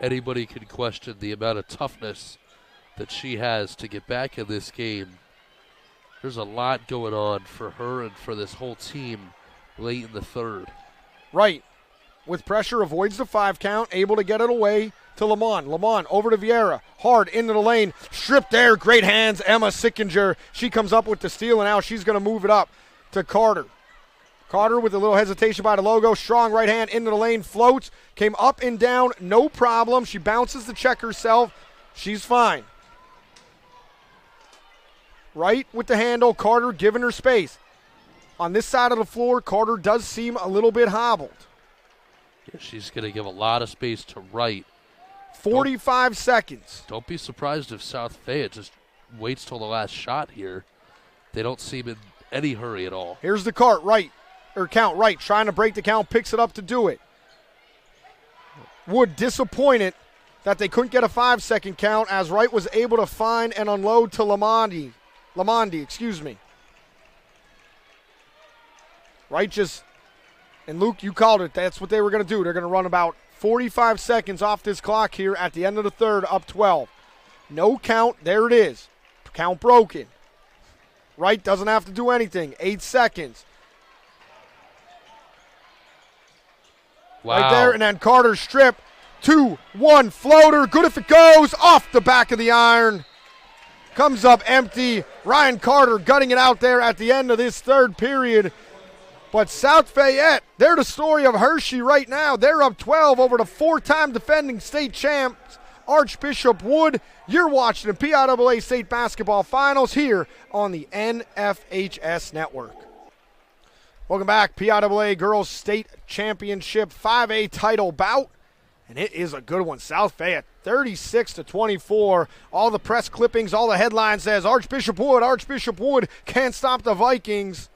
anybody could question the amount of toughness that she has to get back in this game. There's a lot going on for her and for this whole team late in the third. Right. With pressure, avoids the 5 count, able to get it away to Lamont. Lamont over to Vieira. Hard into the lane. Stripped there. Great hands. Emma Sickinger. She comes up with the steal, and now she's going to move it up to Carter. Carter with a little hesitation by the logo. Strong right hand into the lane. Floats. Came up and down. No problem. She bounces the check herself. She's fine. Right with the handle. Carter giving her space. On this side of the floor, Carter does seem a little bit hobbled. Yeah, she's going to give a lot of space to Wright. 45 seconds. Don't be surprised if South Fayette just waits till the last shot here. They don't seem in any hurry at all. Here's the count, Wright, trying to break the count, picks it up to do it. Wood disappointed that they couldn't get a 5-second count as Wright was able to find and unload to Lamondi, Wright just, and Luke, you called it. That's what they were going to do. They're going to run about 45 seconds off this clock here at the end of the third, up 12. No count. There it is. Count broken. Wright doesn't have to do anything. 8 seconds. Wow. Right there, and then Carter strip. 2-1 floater. Good if it goes. Off the back of the iron. Comes up empty. Ryan Carter gutting it out there at the end of this third period. But South Fayette, they're the story of Hershey right now. They're up 12 over the 4-time defending state champs, Archbishop Wood. You're watching the PIAA State Basketball Finals here on the NFHS Network. Welcome back. PIAA Girls State Championship 5A title bout. And it is a good one. South Fayette, 36-24. All the press clippings, all the headlines says Archbishop Wood can't stop the Vikings,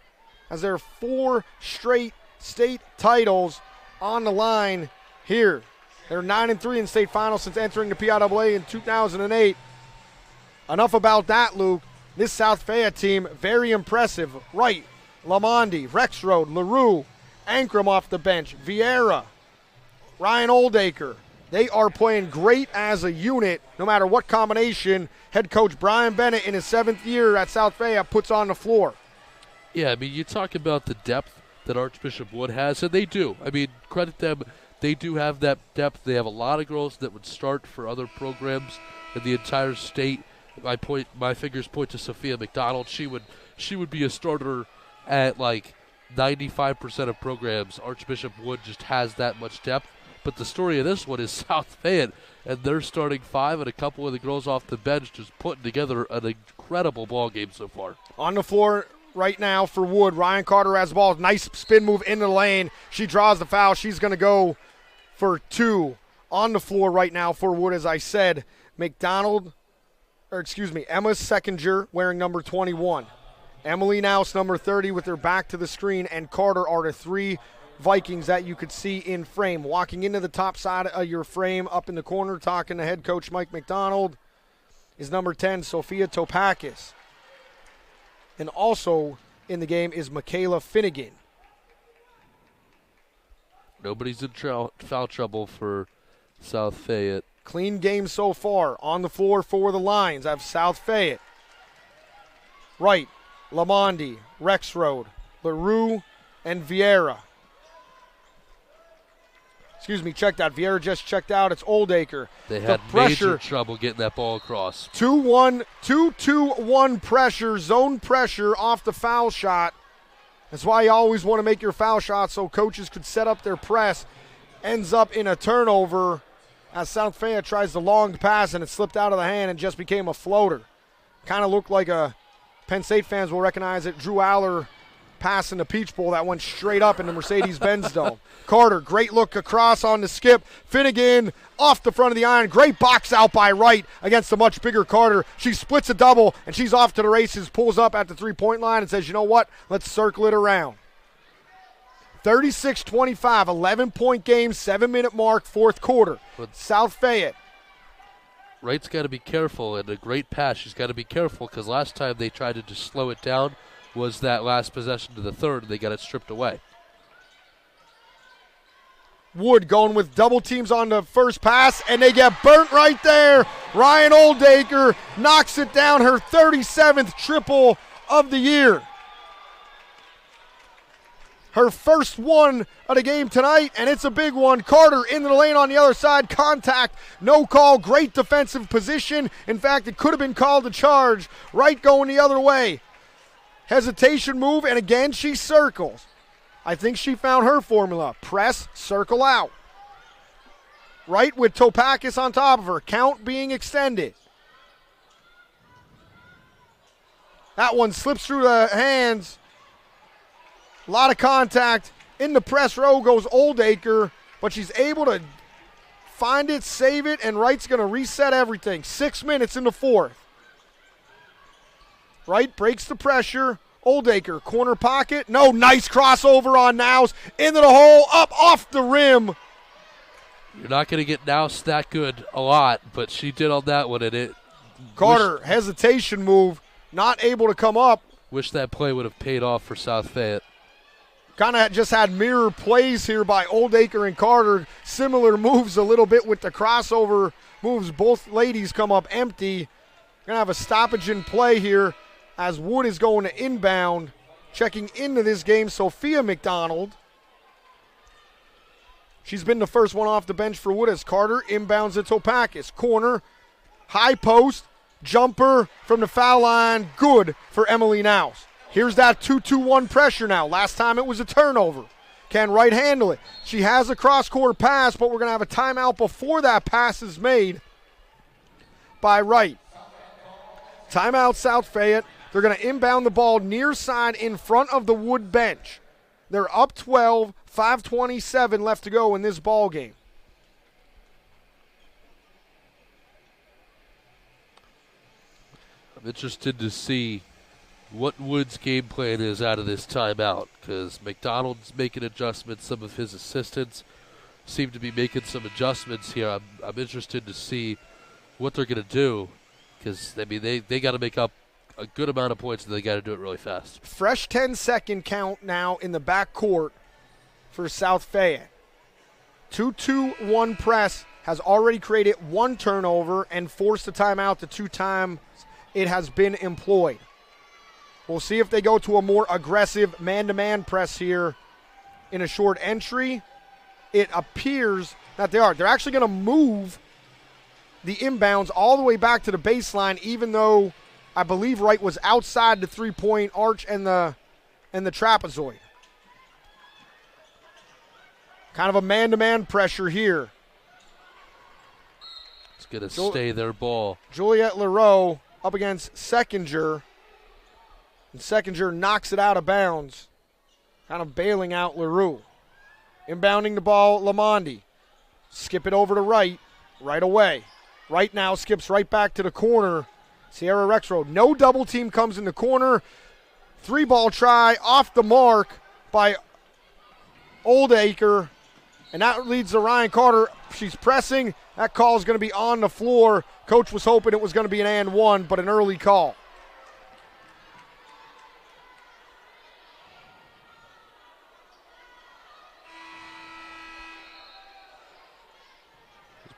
as there are 4 straight state titles on the line here. They're 9-3 in state finals since entering the PIAA in 2008. Enough about that, Luke. This South Fayette team, very impressive. Wright, Lamondi, Rexroad, LaRue, Ankrum off the bench, Vieira, Ryan Oldacre. They are playing great as a unit, no matter what combination head coach Brian Bennett in his 7th year at South Fayette puts on the floor. Yeah, I mean, you talk about the depth that Archbishop Wood has, and they do. I mean, credit them. They do have that depth. They have a lot of girls that would start for other programs in the entire state. My fingers point to Sophia McDonald. She would be a starter at like 95% of programs. Archbishop Wood just has that much depth. But the story of this one is South Fayette, and they're starting 5, and a couple of the girls off the bench just putting together an incredible ball game so far. On the floor right now for Wood, Ryan Carter has the ball. Nice spin move into the lane. She draws the foul. She's going to go for 2. On the floor right now for Wood, as I said, Emma Seckinger wearing number 21. Emily Naus, number 30, with her back to the screen, and Carter are the 3 Vikings that you could see in frame. Walking into the top side of your frame, up in the corner, talking to head coach Mike McDonald, is number 10, Sophia Topakis. And also in the game is Michaela Finnegan. Nobody's in foul trouble for South Fayette. Clean game so far. On the floor for the Lions, I have South Fayette. Wright, Lamondi, Rexroad, LaRue, and Vieira. Excuse me, check that. Vieira just checked out. It's Oldacre. They had major trouble getting that ball across. 2-2-1 pressure, zone pressure off the foul shot. That's why you always want to make your foul shot so coaches could set up their press. Ends up in a turnover as South Fayette tries the long pass, and it slipped out of the hand and just became a floater. Kind of looked like a Penn State fans will recognize it. Drew Aller pass in the Peach Bowl that went straight up in the Mercedes-Benz Dome. Carter, great look across on the skip. Finnegan off the front of the iron. Great box out by Wright against the much bigger Carter. She splits a double, and she's off to the races, pulls up at the three-point line and says, you know what, let's circle it around. 36-25, 11-point game, 7-minute mark, 4th quarter. But South Fayette. Wright's got to be careful, and a great pass. She's got to be careful because last time they tried to just slow it down was that last possession to the 3rd, and they got it stripped away. Wood going with double teams on the first pass, and they get burnt right there. Ryan Oldacre knocks it down, her 37th triple of the year. Her first one of the game tonight, and it's a big one. Carter into the lane on the other side. Contact, no call, great defensive position. In fact, it could have been called a charge. Wright going the other way. Hesitation move, and again she circles. I think she found her formula. Press, circle out. Wright with Topakis on top of her. Count being extended. That one slips through the hands. A lot of contact. In the press row goes Oldacre, but she's able to find it, save it, and Wright's going to reset everything. 6 minutes in the 4th. Wright breaks the pressure. Oldacre, corner pocket. No, nice crossover on Naus. Into the hole, up off the rim. You're not going to get Naus that good a lot, but she did on that one. And it. Carter, hesitation move, not able to come up. Wish that play would have paid off for South Fayette. Kind of just had mirror plays here by Oldacre and Carter. Similar moves a little bit with the crossover moves. Both ladies come up empty. Going to have a stoppage in play here as Wood is going to inbound. Checking into this game, Sophia McDonald. She's been the first one off the bench for Wood as Carter inbounds at Topakis. Corner, high post, jumper from the foul line. Good for Emily Naus. Here's that 2-2-1 pressure now. Last time it was a turnover. Can Wright handle it? She has a cross-court pass, but we're going to have a timeout before that pass is made by Wright. Timeout South Fayette. They're going to inbound the ball near side in front of the Wood bench. They're up 12, 5:27 left to go in this ball game. I'm interested to see what Wood's game plan is out of this timeout because McDonald's making adjustments, some of his assistants. seem to be making some adjustments here. I'm interested to see what they're going to do because, I mean, they got to make up a good amount of points, and they got to do it really fast. Fresh 10-second count now in the backcourt for South Fayette. 2-2-1 press has already created one turnover and forced a timeout the 2 times it has been employed. We'll see if they go to a more aggressive man-to-man press here in a short entry. It appears that they are. They're actually going to move the inbounds all the way back to the baseline, even though I believe Wright was outside the three-point arch and the trapezoid. Kind of a man-to-man pressure here. It's going to stay their ball. Juliette Leroux up against Seckinger. And Seckinger knocks it out of bounds, kind of bailing out Leroux. Inbounding the ball, Lamondi. Skip it over to Wright right away. Wright now skips right back to the corner. Sierra Rexroad. No double team comes in the corner. 3-ball try off the mark by Oldacre. And that leads to Ryan Carter. She's pressing. That call is going to be on the floor. Coach was hoping it was going to be an and one, but an early call.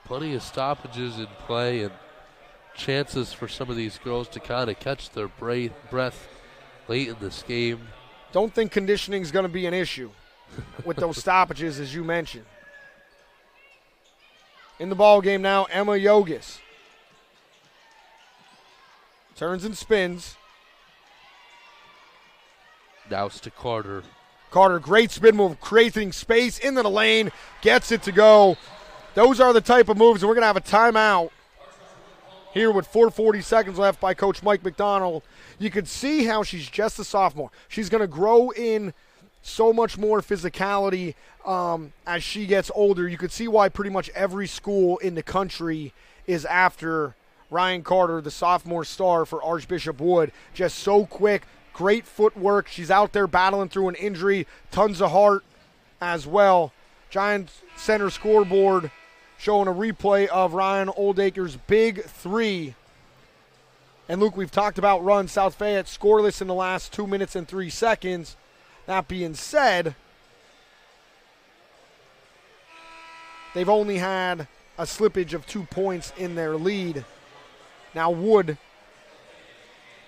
Plenty of stoppages in play and chances for some of these girls to kind of catch their breath late in this game. Don't think conditioning is going to be an issue with those stoppages, as you mentioned. In the ball game now, Emma Yogis. Turns and spins. Now it's to Carter. Carter, great spin move, creating space into the lane, gets it to go. Those are the type of moves, and we're going to have a timeout here with 4:40 seconds left by Coach Mike McDonald. You could see how she's just a sophomore. She's going to grow in so much more physicality as she gets older. You could see why pretty much every school in the country is after Ryan Carter, the sophomore star for Archbishop Wood. Just so quick, great footwork. She's out there battling through an injury, tons of heart as well. Giant Center scoreboard showing a replay of Ryan Oldacre's big three. And Luke, we've talked about runs. South Fayette scoreless in the last 2 minutes and 3 seconds. That being said, they've only had a slippage of 2 points in their lead. Now Wood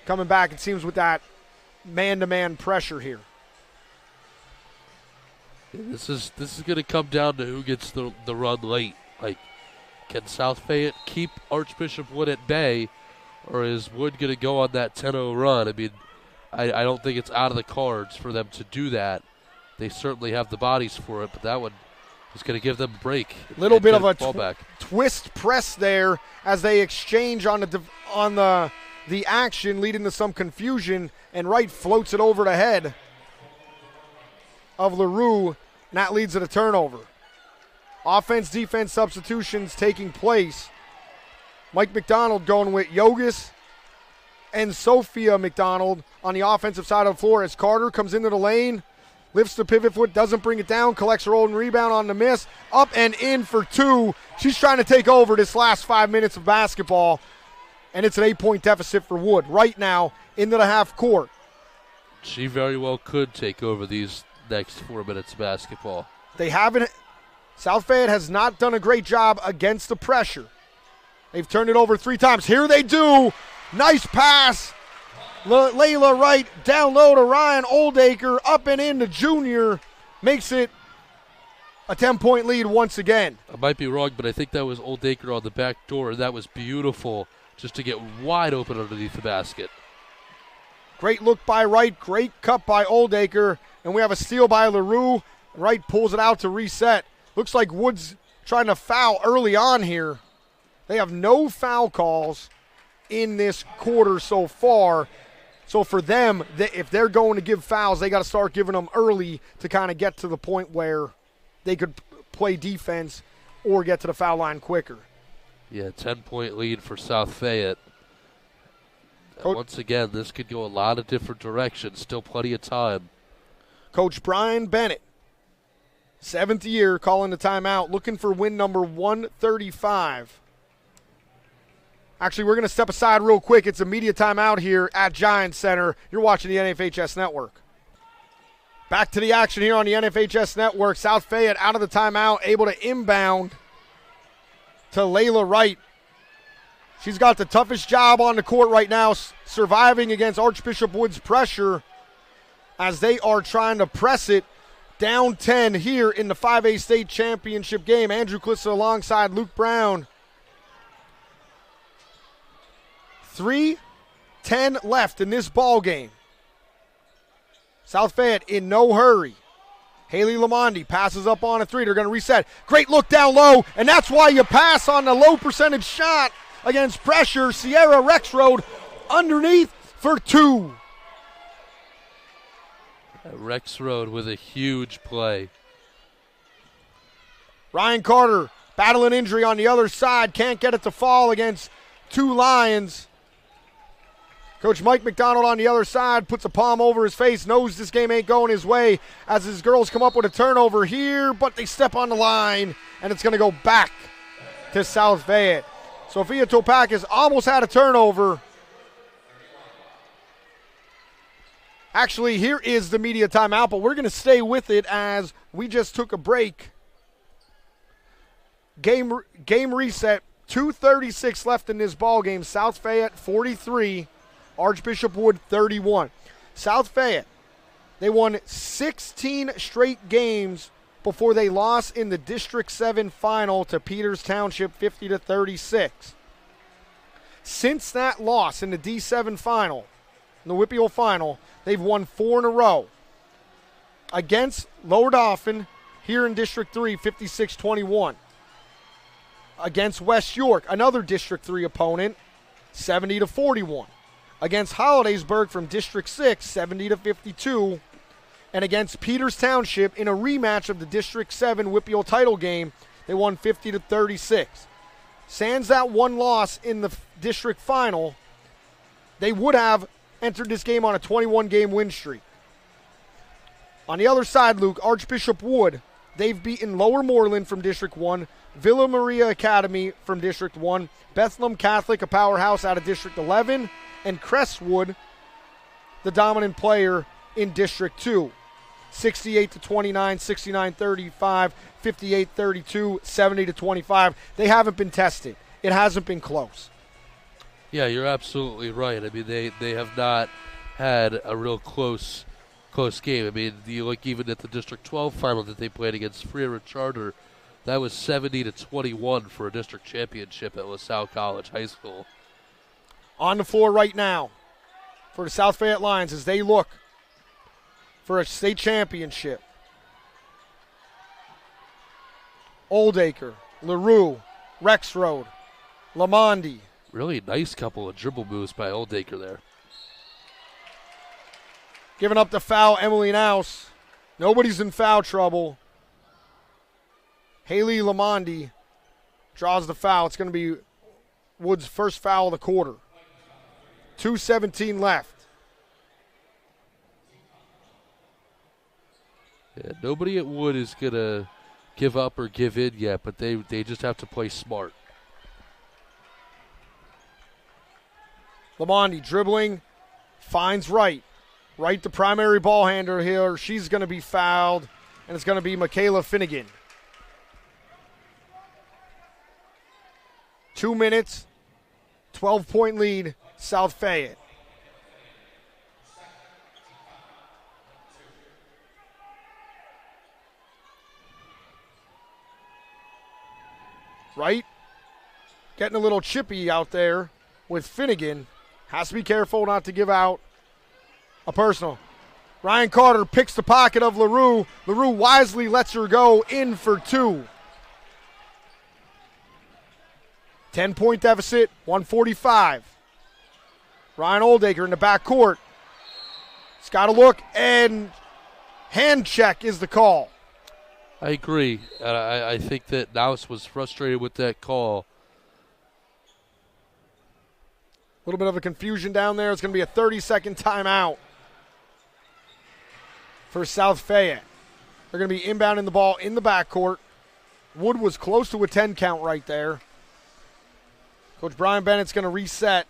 coming back, it seems, with that man-to-man pressure here. This is going to come down to who gets the run late. Like, can South Fayette keep Archbishop Wood at bay, or is Wood going to go on that 10-0 run? I mean, I don't think it's out of the cards for them to do that. They certainly have the bodies for it, but that one is going to give them a break. Little bit of a twist press there as they exchange on the action, leading to some confusion, and Wright floats it over the head of LaRue, and that leads to the turnover. Offense-defense substitutions taking place. Mike McDonald going with Yogis and Sophia McDonald on the offensive side of the floor as Carter comes into the lane, lifts the pivot foot, doesn't bring it down, collects her own rebound on the miss, up and in for 2. She's trying to take over this last 5 minutes of basketball, and it's an 8-point deficit for Wood right now into the half court. She very well could take over these next 4 minutes of basketball. They haven't. South Fayette has not done a great job against the pressure. They've turned it over 3 times. Here they do. Nice pass. Layla Wright down low to Ryan Oldacre. Up and in to Junior. Makes it a 10-point lead once again. I might be wrong, but I think that was Oldacre on the back door. That was beautiful just to get wide open underneath the basket. Great look by Wright. Great cut by Oldacre. And we have a steal by LaRue. Wright pulls it out to reset. Looks like Wood's trying to foul early on here. They have no foul calls in this quarter so far. So for them, if they're going to give fouls, they got to start giving them early to kind of get to the point where they could play defense or get to the foul line quicker. Yeah, 10-point lead for South Fayette. Once again, this could go a lot of different directions. Still plenty of time. Coach Brian Bennett 7th year calling the timeout, looking for win number 135. Actually, we're going to step aside real quick. It's a media timeout here at Giants Center. You're watching the NFHS Network. Back to the action here on the NFHS Network. South Fayette out of the timeout, able to inbound to Layla Wright. She's got the toughest job on the court right now, surviving against Archbishop Wood's pressure as they are trying to press it down 10 here in the 5A state championship game. Andrew Klissa alongside Luke Brown. 3:10 left in this ball game. South Fayette in no hurry. Haley Lamondi passes up on a three. They're going to reset. Great look down low, and that's why you pass on the low percentage shot against pressure. Sierra Rexroad underneath for two. Rexroad with a huge play. Ryan Carter battling injury on the other side. Can't get it to fall against two Lions. Coach Mike McDonald on the other side puts a palm over his face, knows this game ain't going his way as his girls come up with a turnover here, but they step on the line, and it's going to go back to South Fayette. Sophia Topakis almost had a turnover. Actually, here is the media timeout, but we're going to stay with it as we just took a break. Game reset, 2:36 left in this ball game. South Fayette 43, Archbishop Wood 31. South Fayette, they won 16 straight games before they lost in the District 7 final to Peters Township 50-36. Since that loss in the D7 final, in the WPIAA final, they've won 4 in a row. Against Lower Dauphin here in District 3, 56-21. Against West York, another District 3 opponent, 70-41. Against Hollidaysburg from District 6, 70-52. And against Peters Township in a rematch of the District 7 WPIAA title game, they won 50-36. Sans that one loss in the district final, they would have entered this game on a 21-game win streak. On the other side, Luke, Archbishop Wood, they've beaten Lower Moreland from District 1, Villa Maria Academy from District 1, Bethlehem Catholic, a powerhouse out of District 11, and Crestwood, the dominant player in District 2. 68-29, 69-35, 58-32, 70-25. They haven't been tested. It hasn't been close. Yeah, you're absolutely right. I mean, they have not had a real close game. I mean, you look even at the District 12 final that they played against Freer Charter, that was 70-21 for a district championship at LaSalle College High School. On the floor right now for the South Fayette Lions as they look for a state championship. Oldacre, LaRue, Rexroad, Lamondi. Really nice couple of dribble moves by Oldacre there. Giving up the foul, Emily Naus. Nobody's in foul trouble. Haley Lamondi draws the foul. It's going to be Wood's first foul of the quarter. 2:17 left. Yeah, nobody at Wood is going to give up or give in yet, but they just have to play smart. Lamondi dribbling, finds Wright. Wright, the primary ball handler here. She's going to be fouled, and it's going to be Michaela Finnegan. 2 minutes, 12-point lead, South Fayette. Wright getting a little chippy out there with Finnegan. Has to be careful not to give out a personal. Ryan Carter picks the pocket of LaRue. LaRue wisely lets her go in for two. 10-point deficit, 145. Ryan Oldacre in the backcourt. He's got to look, and hand check is the call. I agree. I think that Naus was frustrated with that call. A little bit of a confusion down there. It's going to be a 30-second timeout for South Fayette. They're going to be inbounding the ball in the backcourt. Wood was close to a 10 count right there. Coach Brian Bennett's going to reset.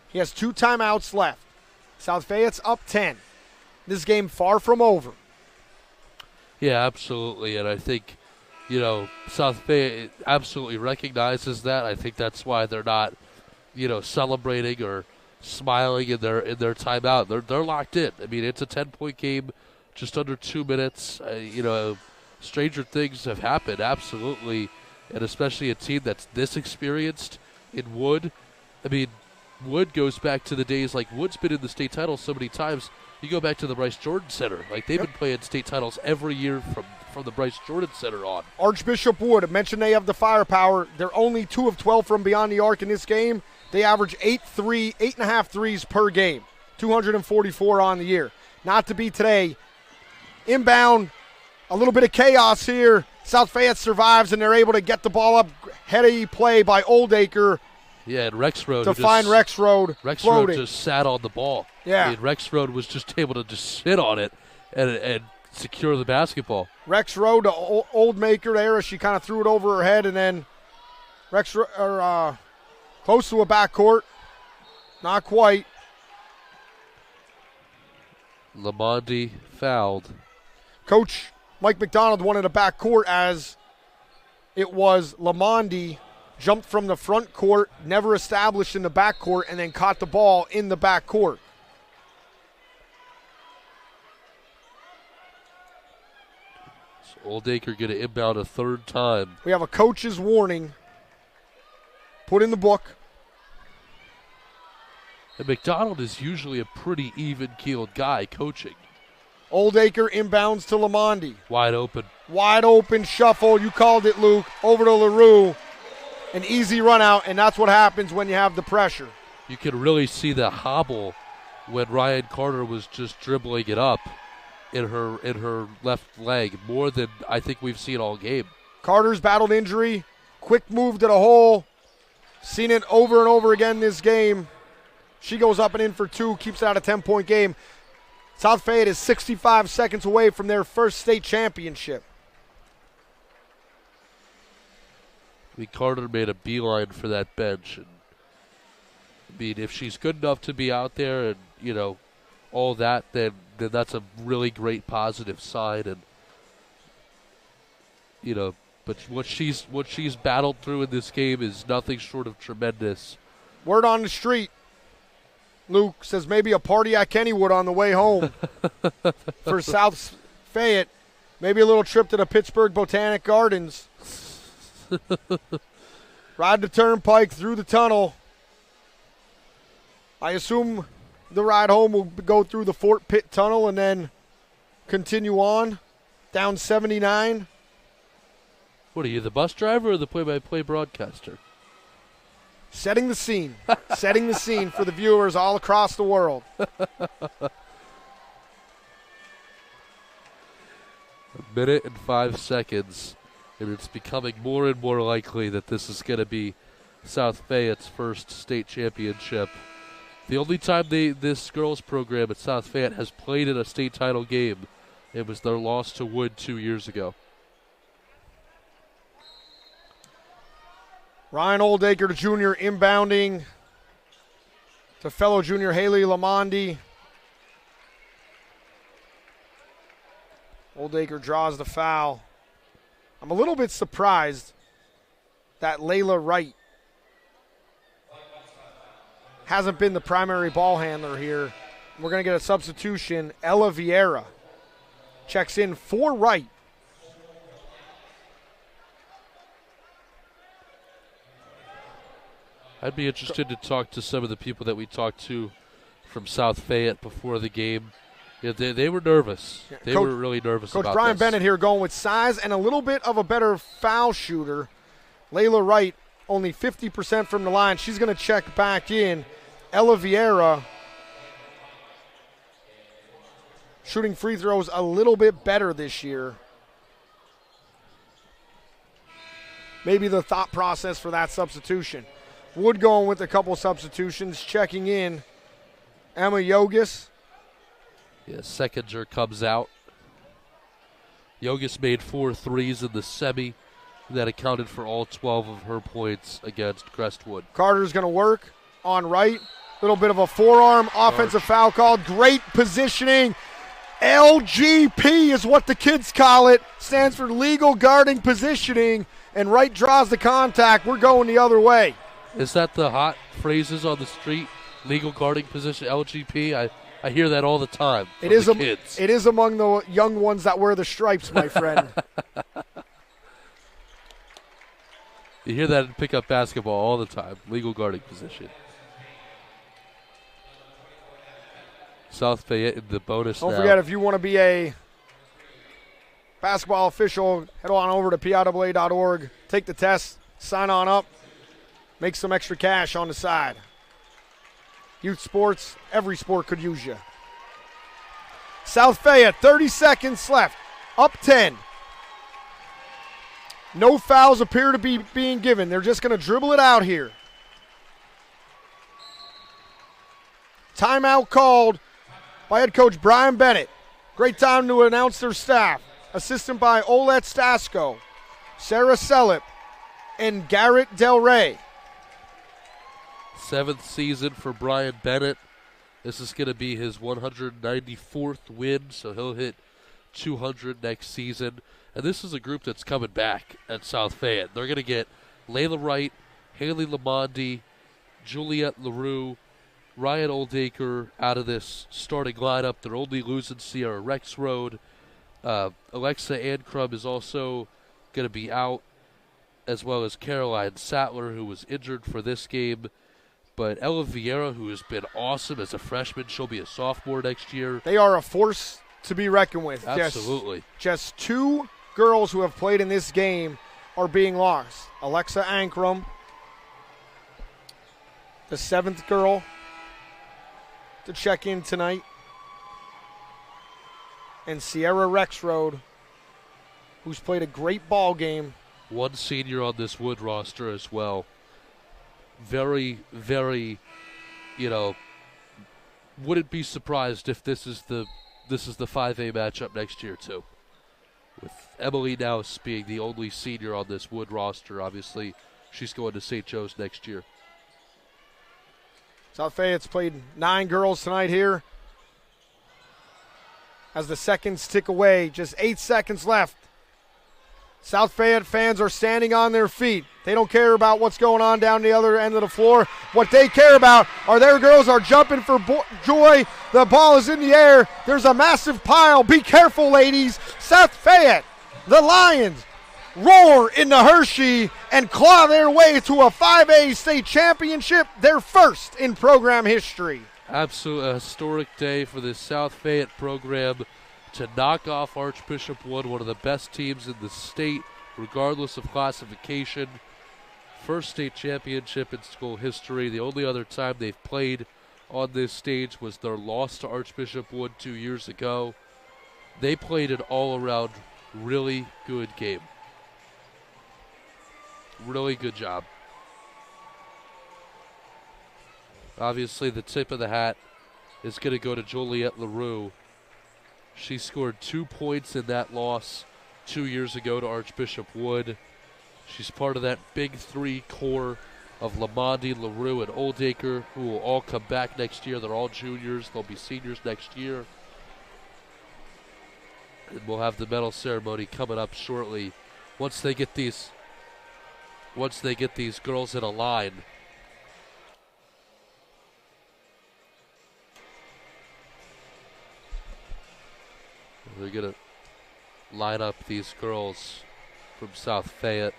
He has 2 timeouts left. South Fayette's up 10. This game far from over. Yeah, absolutely. And I think, South Fayette absolutely recognizes that. I think that's why they're not, celebrating or smiling in their timeout. They're locked in. I mean, it's a 10-point game, just under 2 minutes. Stranger things have happened, absolutely, and especially a team that's this experienced in Wood. I mean, Wood goes back to the days, like, Wood's been in the state title so many times. You go back to the Bryce Jordan Center. Like, they've been playing state titles every year from the Bryce Jordan Center on. Archbishop Wood, I mentioned they have the firepower. They're only 2 of 12 from beyond the arc in this game. They average 8.5 threes per game, 244 on the year. Not to be today. Inbound, a little bit of chaos here. South Fayette survives, and they're able to get the ball up. Heady play by Oldacre. Yeah, and Rexroad. To find Rexroad floating. Just sat on the ball. Yeah. I mean, Rexroad was just able to just sit on it and secure the basketball. Rexroad to Oldmaker there as she kind of threw it over her head, and then close to a backcourt. Not quite. Lamondi fouled. Coach Mike McDonald wanted a backcourt as it was Lamondi jumped from the front court, never established in the backcourt, and then caught the ball in the backcourt. So Oldacre going to inbound a 3rd time. We have a coach's warning put in the book. And McDonald is usually a pretty even-keeled guy coaching. Oldacre inbounds to Lamondi. Wide open. Wide open shuffle. You called it, Luke. Over to LaRue. An easy run out, and that's what happens when you have the pressure. You can really see the hobble when Ryan Carter was just dribbling it up in her left leg, more than I think we've seen all game. Carter's battled injury. Quick move to the hole. Seen it over and over again this game. She goes up and in for 2, keeps it out a 10-point game. South Fayette is 65 seconds away from their first state championship. I mean, Carter made a beeline for that bench. And, I mean, if she's good enough to be out there and, all that, then that's a really great positive sign. And, but what she's battled through in this game is nothing short of tremendous. Word on the street. Luke says maybe a party at Kennywood on the way home for South Fayette. Maybe a little trip to the Pittsburgh Botanic Gardens. Ride the turnpike through the tunnel. I assume the ride home will go through the Fort Pitt Tunnel and then continue on down 79. What are you, the bus driver or the play-by-play broadcaster? Setting the scene. Setting the scene for the viewers all across the world. A minute and 5 seconds, and it's becoming more and more likely that this is going to be South Fayette's first state championship. The only time this girls program at South Fayette has played in a state title game, it was their loss to Wood 2 years ago. Ryan Oldacre, the junior, inbounding to fellow junior Haley Lamondi. Oldacre draws the foul. I'm a little bit surprised that Layla Wright hasn't been the primary ball handler here. We're going to get a substitution. Ella Vieira checks in for Wright. I'd be interested to talk to some of the people that we talked to from South Fayette before the game. Yeah, they were nervous. They were really nervous about this. Coach Brian Bennett here going with size and a little bit of a better foul shooter. Layla Wright, only 50% from the line. She's going to check back in. Ella Vieira shooting free throws a little bit better this year. Maybe the thought process for that substitution. Wood going with a couple substitutions, checking in Emma Yogis. Yeah, Sekinger comes out. Youngest made 4 threes in the semi. That accounted for all 12 of her points against Crestwood. Carter's going to work on right. Little bit of a forearm offensive foul called. Great positioning. LGP is what the kids call it. Stands for legal guarding positioning. And Wright draws the contact. We're going the other way. Is that the hot phrases on the street? Legal guarding position, LGP? I hear that all the time from the kids. It is among the young ones that wear the stripes, my friend. You hear that in pickup basketball all the time. Legal guarding position. South Fayette in the bonus Don't now. forget, if you want to be a basketball official, head on over to PIAA.org. Take the test. Sign on up. Make some extra cash on the side. Youth sports, every sport could use you. South Fayette, 30 seconds left. Up 10. No fouls appear to be being given. They're just going to dribble it out here. Timeout called by head coach Brian Bennett. Great time to announce their staff. Assistant by Olet Stasko, Sarah Sellip, and Garrett Del Rey. 7th season for Brian Bennett. This is going to be his 194th win, so he'll hit 200 next season. And this is a group that's coming back at South Fayette. They're going to get Layla Wright, Haley Lamondi, Juliette LaRue, Ryan Oldacre out of this starting lineup. They're only losing Sierra Rexroad. Alexa Ancrum is also going to be out, as well as Caroline Sattler, who was injured for this game. But Ella Vieira, who has been awesome as a freshman, she'll be a sophomore next year. They are a force to be reckoned with. Absolutely. Just 2 girls who have played in this game are being lost. Alexa Ancrum, the 7th girl to check in tonight, and Sierra Rexroad, who's played a great ball game. 1 senior on this Wood roster as well. Very, very, wouldn't be surprised if this is the 5A matchup next year too. With Emily Nouse being the only senior on this Wood roster, obviously she's going to St. Joe's next year. South Fayette's played 9 girls tonight here. As the seconds tick away, just 8 seconds left. South Fayette fans are standing on their feet. They don't care about what's going on down the other end of the floor. What they care about are their girls are jumping for joy. The ball is in the air. There's a massive pile. Be careful, ladies. South Fayette, the Lions, roar into Hershey and claw their way to a 5A state championship, their first in program history. Absolute historic day for this South Fayette program to knock off Archbishop Wood, one of the best teams in the state, regardless of classification. First state championship in school history. The only other time they've played on this stage was their loss to Archbishop Wood 2 years ago. They played an all-around really good game. Really good job. Obviously, the tip of the hat is going to go to Juliette LaRue. She scored 2 points in that loss 2 years ago to Archbishop Wood. She's part of that big 3 core of Lamondi, LaRue, and Oldacre, who will all come back next year. They're all juniors. They'll be seniors next year. And we'll have the medal ceremony coming up shortly once they get these girls in a line. They're going to line up these girls from South Fayette.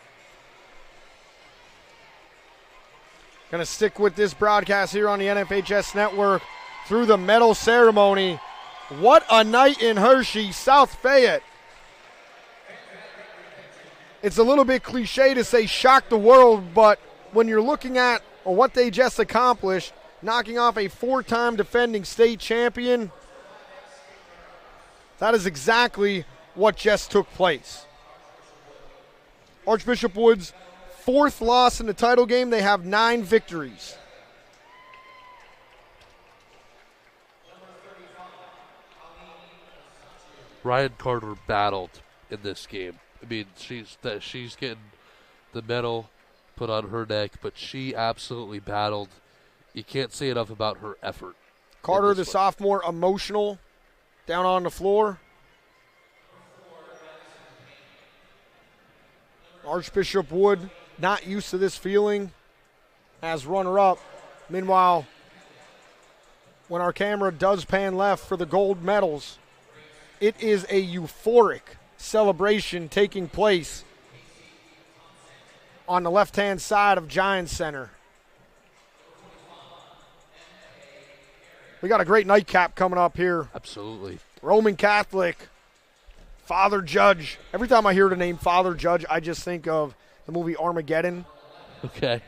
Going to stick with this broadcast here on the NFHS Network through the medal ceremony. What a night in Hershey, South Fayette. It's a little bit cliche to say shock the world, but when you're looking at what they just accomplished, knocking off a 4-time defending state champion, that is exactly what just took place. Archbishop Wood's 4th loss in the title game. They have 9 victories. Ryan Carter battled in this game. I mean, she's getting the medal put on her neck, but she absolutely battled. You can't say enough about her effort. Carter, the sophomore, emotional, down on the floor. Archbishop Wood, not used to this feeling as runner-up. Meanwhile, when our camera does pan left for the gold medals, it is a euphoric celebration taking place on the left-hand side of Giants Center. We got a great nightcap coming up here. Absolutely. Roman Catholic, Father Judge. Every time I hear the name Father Judge, I just think of the movie Armageddon. Okay.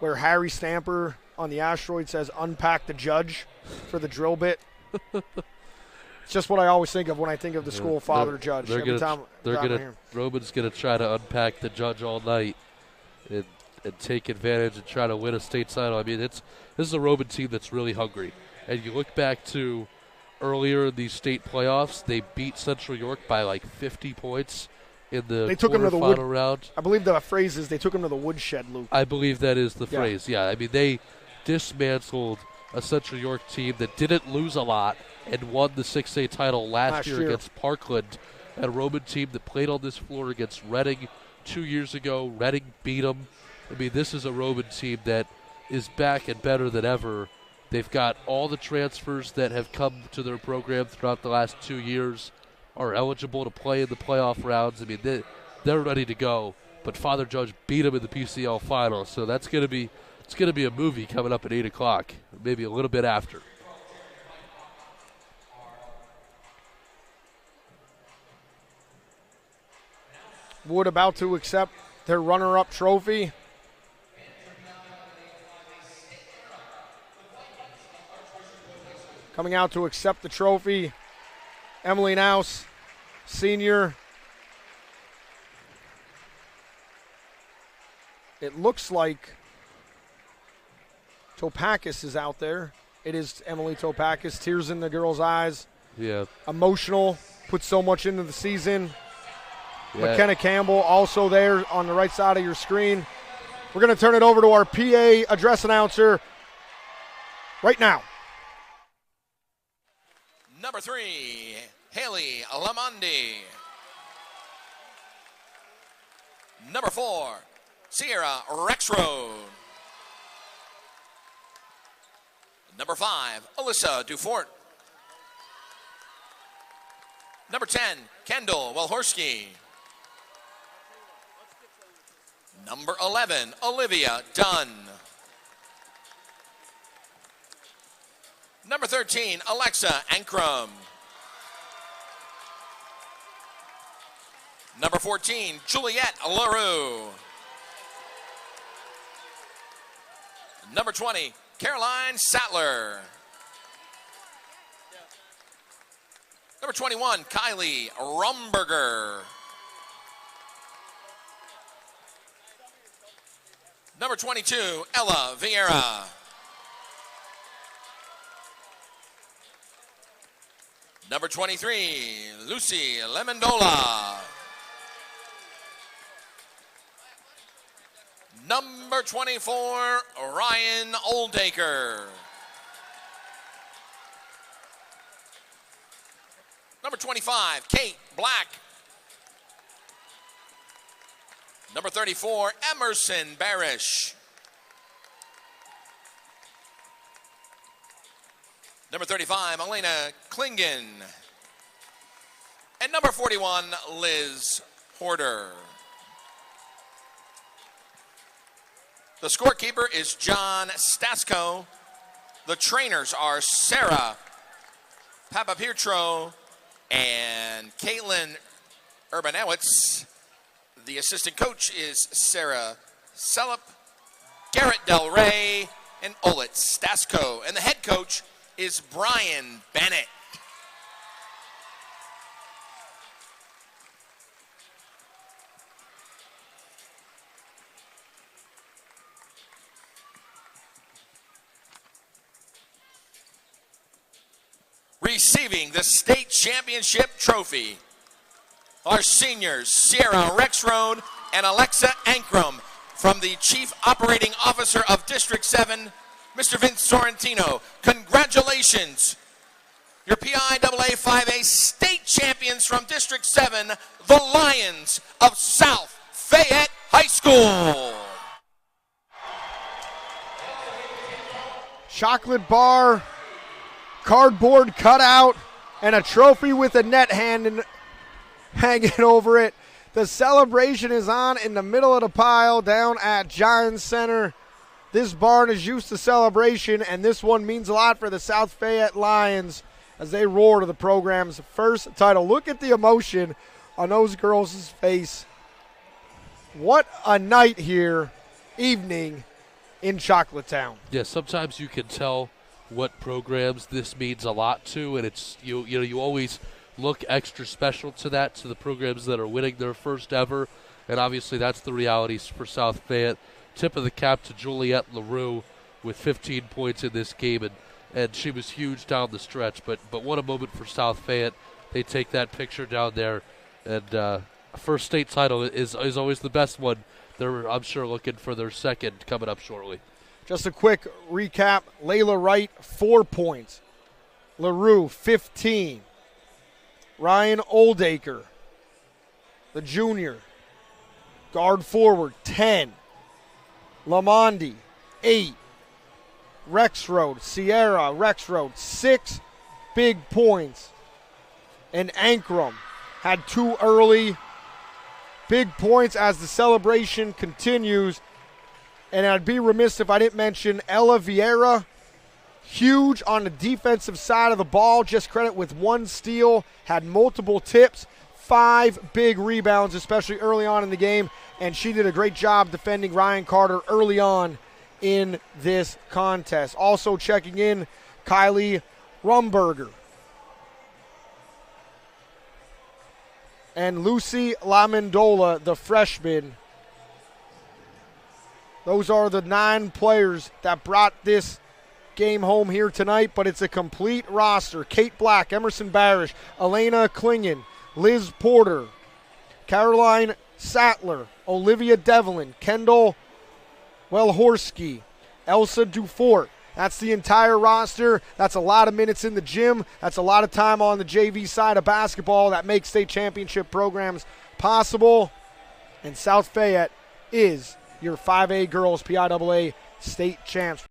Where Harry Stamper on the asteroid says, "Unpack the judge" for the drill bit. It's just what I always think of when I think of the school Father Judge. Roman's going to try to unpack the judge all night and take advantage and try to win a state title. I mean, this is a Roman team that's really hungry. And you look back to earlier in these state playoffs, they beat Central York by like 50 points in the quarterfinal round. I believe the phrase is they took them to the woodshed, Luke. I believe that is the phrase, yeah. I mean, they dismantled a Central York team that didn't lose a lot and won the 6A title last year against Parkland, and a Roman team that played on this floor against Reading 2 years ago. Reading beat them. I mean, this is a Roman team that is back and better than ever. They've got all the transfers that have come to their program throughout the last 2 years are eligible to play in the playoff rounds. I mean, they're ready to go. But Father Judge beat them in the PCL final, so it's going to be a movie coming up at 8 o'clock, maybe a little bit after. Wood about to accept their runner-up trophy. Coming out to accept the trophy, Emily Naus, senior. It looks like Topakis is out there. It is Emily Topakis, tears in the girl's eyes. Yeah. Emotional, put so much into the season. Yeah. McKenna Campbell also there on the right side of your screen. We're going to turn it over to our PA address announcer right now. Number 3, Haley Lamondi. Number 4, Sierra Rexroad. Number 5, Alyssa Dufort. Number 10, Kendall Walhorski. Number 11, Olivia Dunn. Number 13, Alexa Ankrum. Number 14, Juliette LaRue. Number 20, Caroline Sattler. Number 21, Kylie Rumberger. Number 22, Ella Vieira. Number 23, Lucy Lemondola. Number 24, Ryan Oldacre. Number 25, Kate Black. Number 34, Emerson Barish. Number 35, Elena Klingen. And number 41, Liz Horder. The scorekeeper is John Stasko. The trainers are Sarah Papapietro and Caitlin Urbanowitz. The assistant coach is Sarah Selup, Garrett Del Rey, and Olet Stasko. And the head coach is Brian Bennett. Receiving the state championship trophy, Our seniors, Sierra Rexroad and Alexa Ankrum. From the Chief Operating Officer of District 7, Mr. Vince Sorrentino. Congratulations. Your PIAA 5A state champions from District 7, the Lions of South Fayette High School. Chocolate bar, cardboard cutout, and a trophy with a net hanging over it. The celebration is on in the middle of the pile down at Giants Center. This barn is used to celebration, and this one means a lot for the South Fayette Lions as they roar to the program's first title. Look at the emotion on those girls' face. What a night here, evening in Chocolatetown. Yeah, sometimes you can tell what programs this means a lot to, and it's you always look extra special to the programs that are winning their first ever, and obviously that's the realities for South Fayette. Tip of the cap to Juliette LaRue with 15 points in this game, and she was huge down the stretch, but what a moment for South Fayette. They take that picture down there, and first state title is always the best one. They're, I'm sure, looking for their second coming up shortly. Just a quick recap. Layla Wright, 4 points. LaRue, 15. Ryan Oldacre, the junior, guard forward, 10. Lamondi, 8. Rexroad, Sierra Rexroad, 6 big points. And Ankrum had 2 early big points as the celebration continues. And I'd be remiss if I didn't mention Ella Vieira, huge on the defensive side of the ball, just credit with 1 steal, had multiple tips, 5 big rebounds, especially early on in the game, and she did a great job defending Ryan Carter early on in this contest. Also checking in, Kylie Rumberger and Lucy Lamendola, the freshman. Those are the 9 players that brought this game home here tonight, but it's a complete roster. Kate Black, Emerson Barish, Elena Klingen, Liz Porter, Caroline Sattler, Olivia Devlin, Kendall Welhorski, Elsa Dufort. That's the entire roster. That's a lot of minutes in the gym. That's a lot of time on the JV side of basketball that makes state championship programs possible. And South Fayette is your 5A girls PIAA state champs.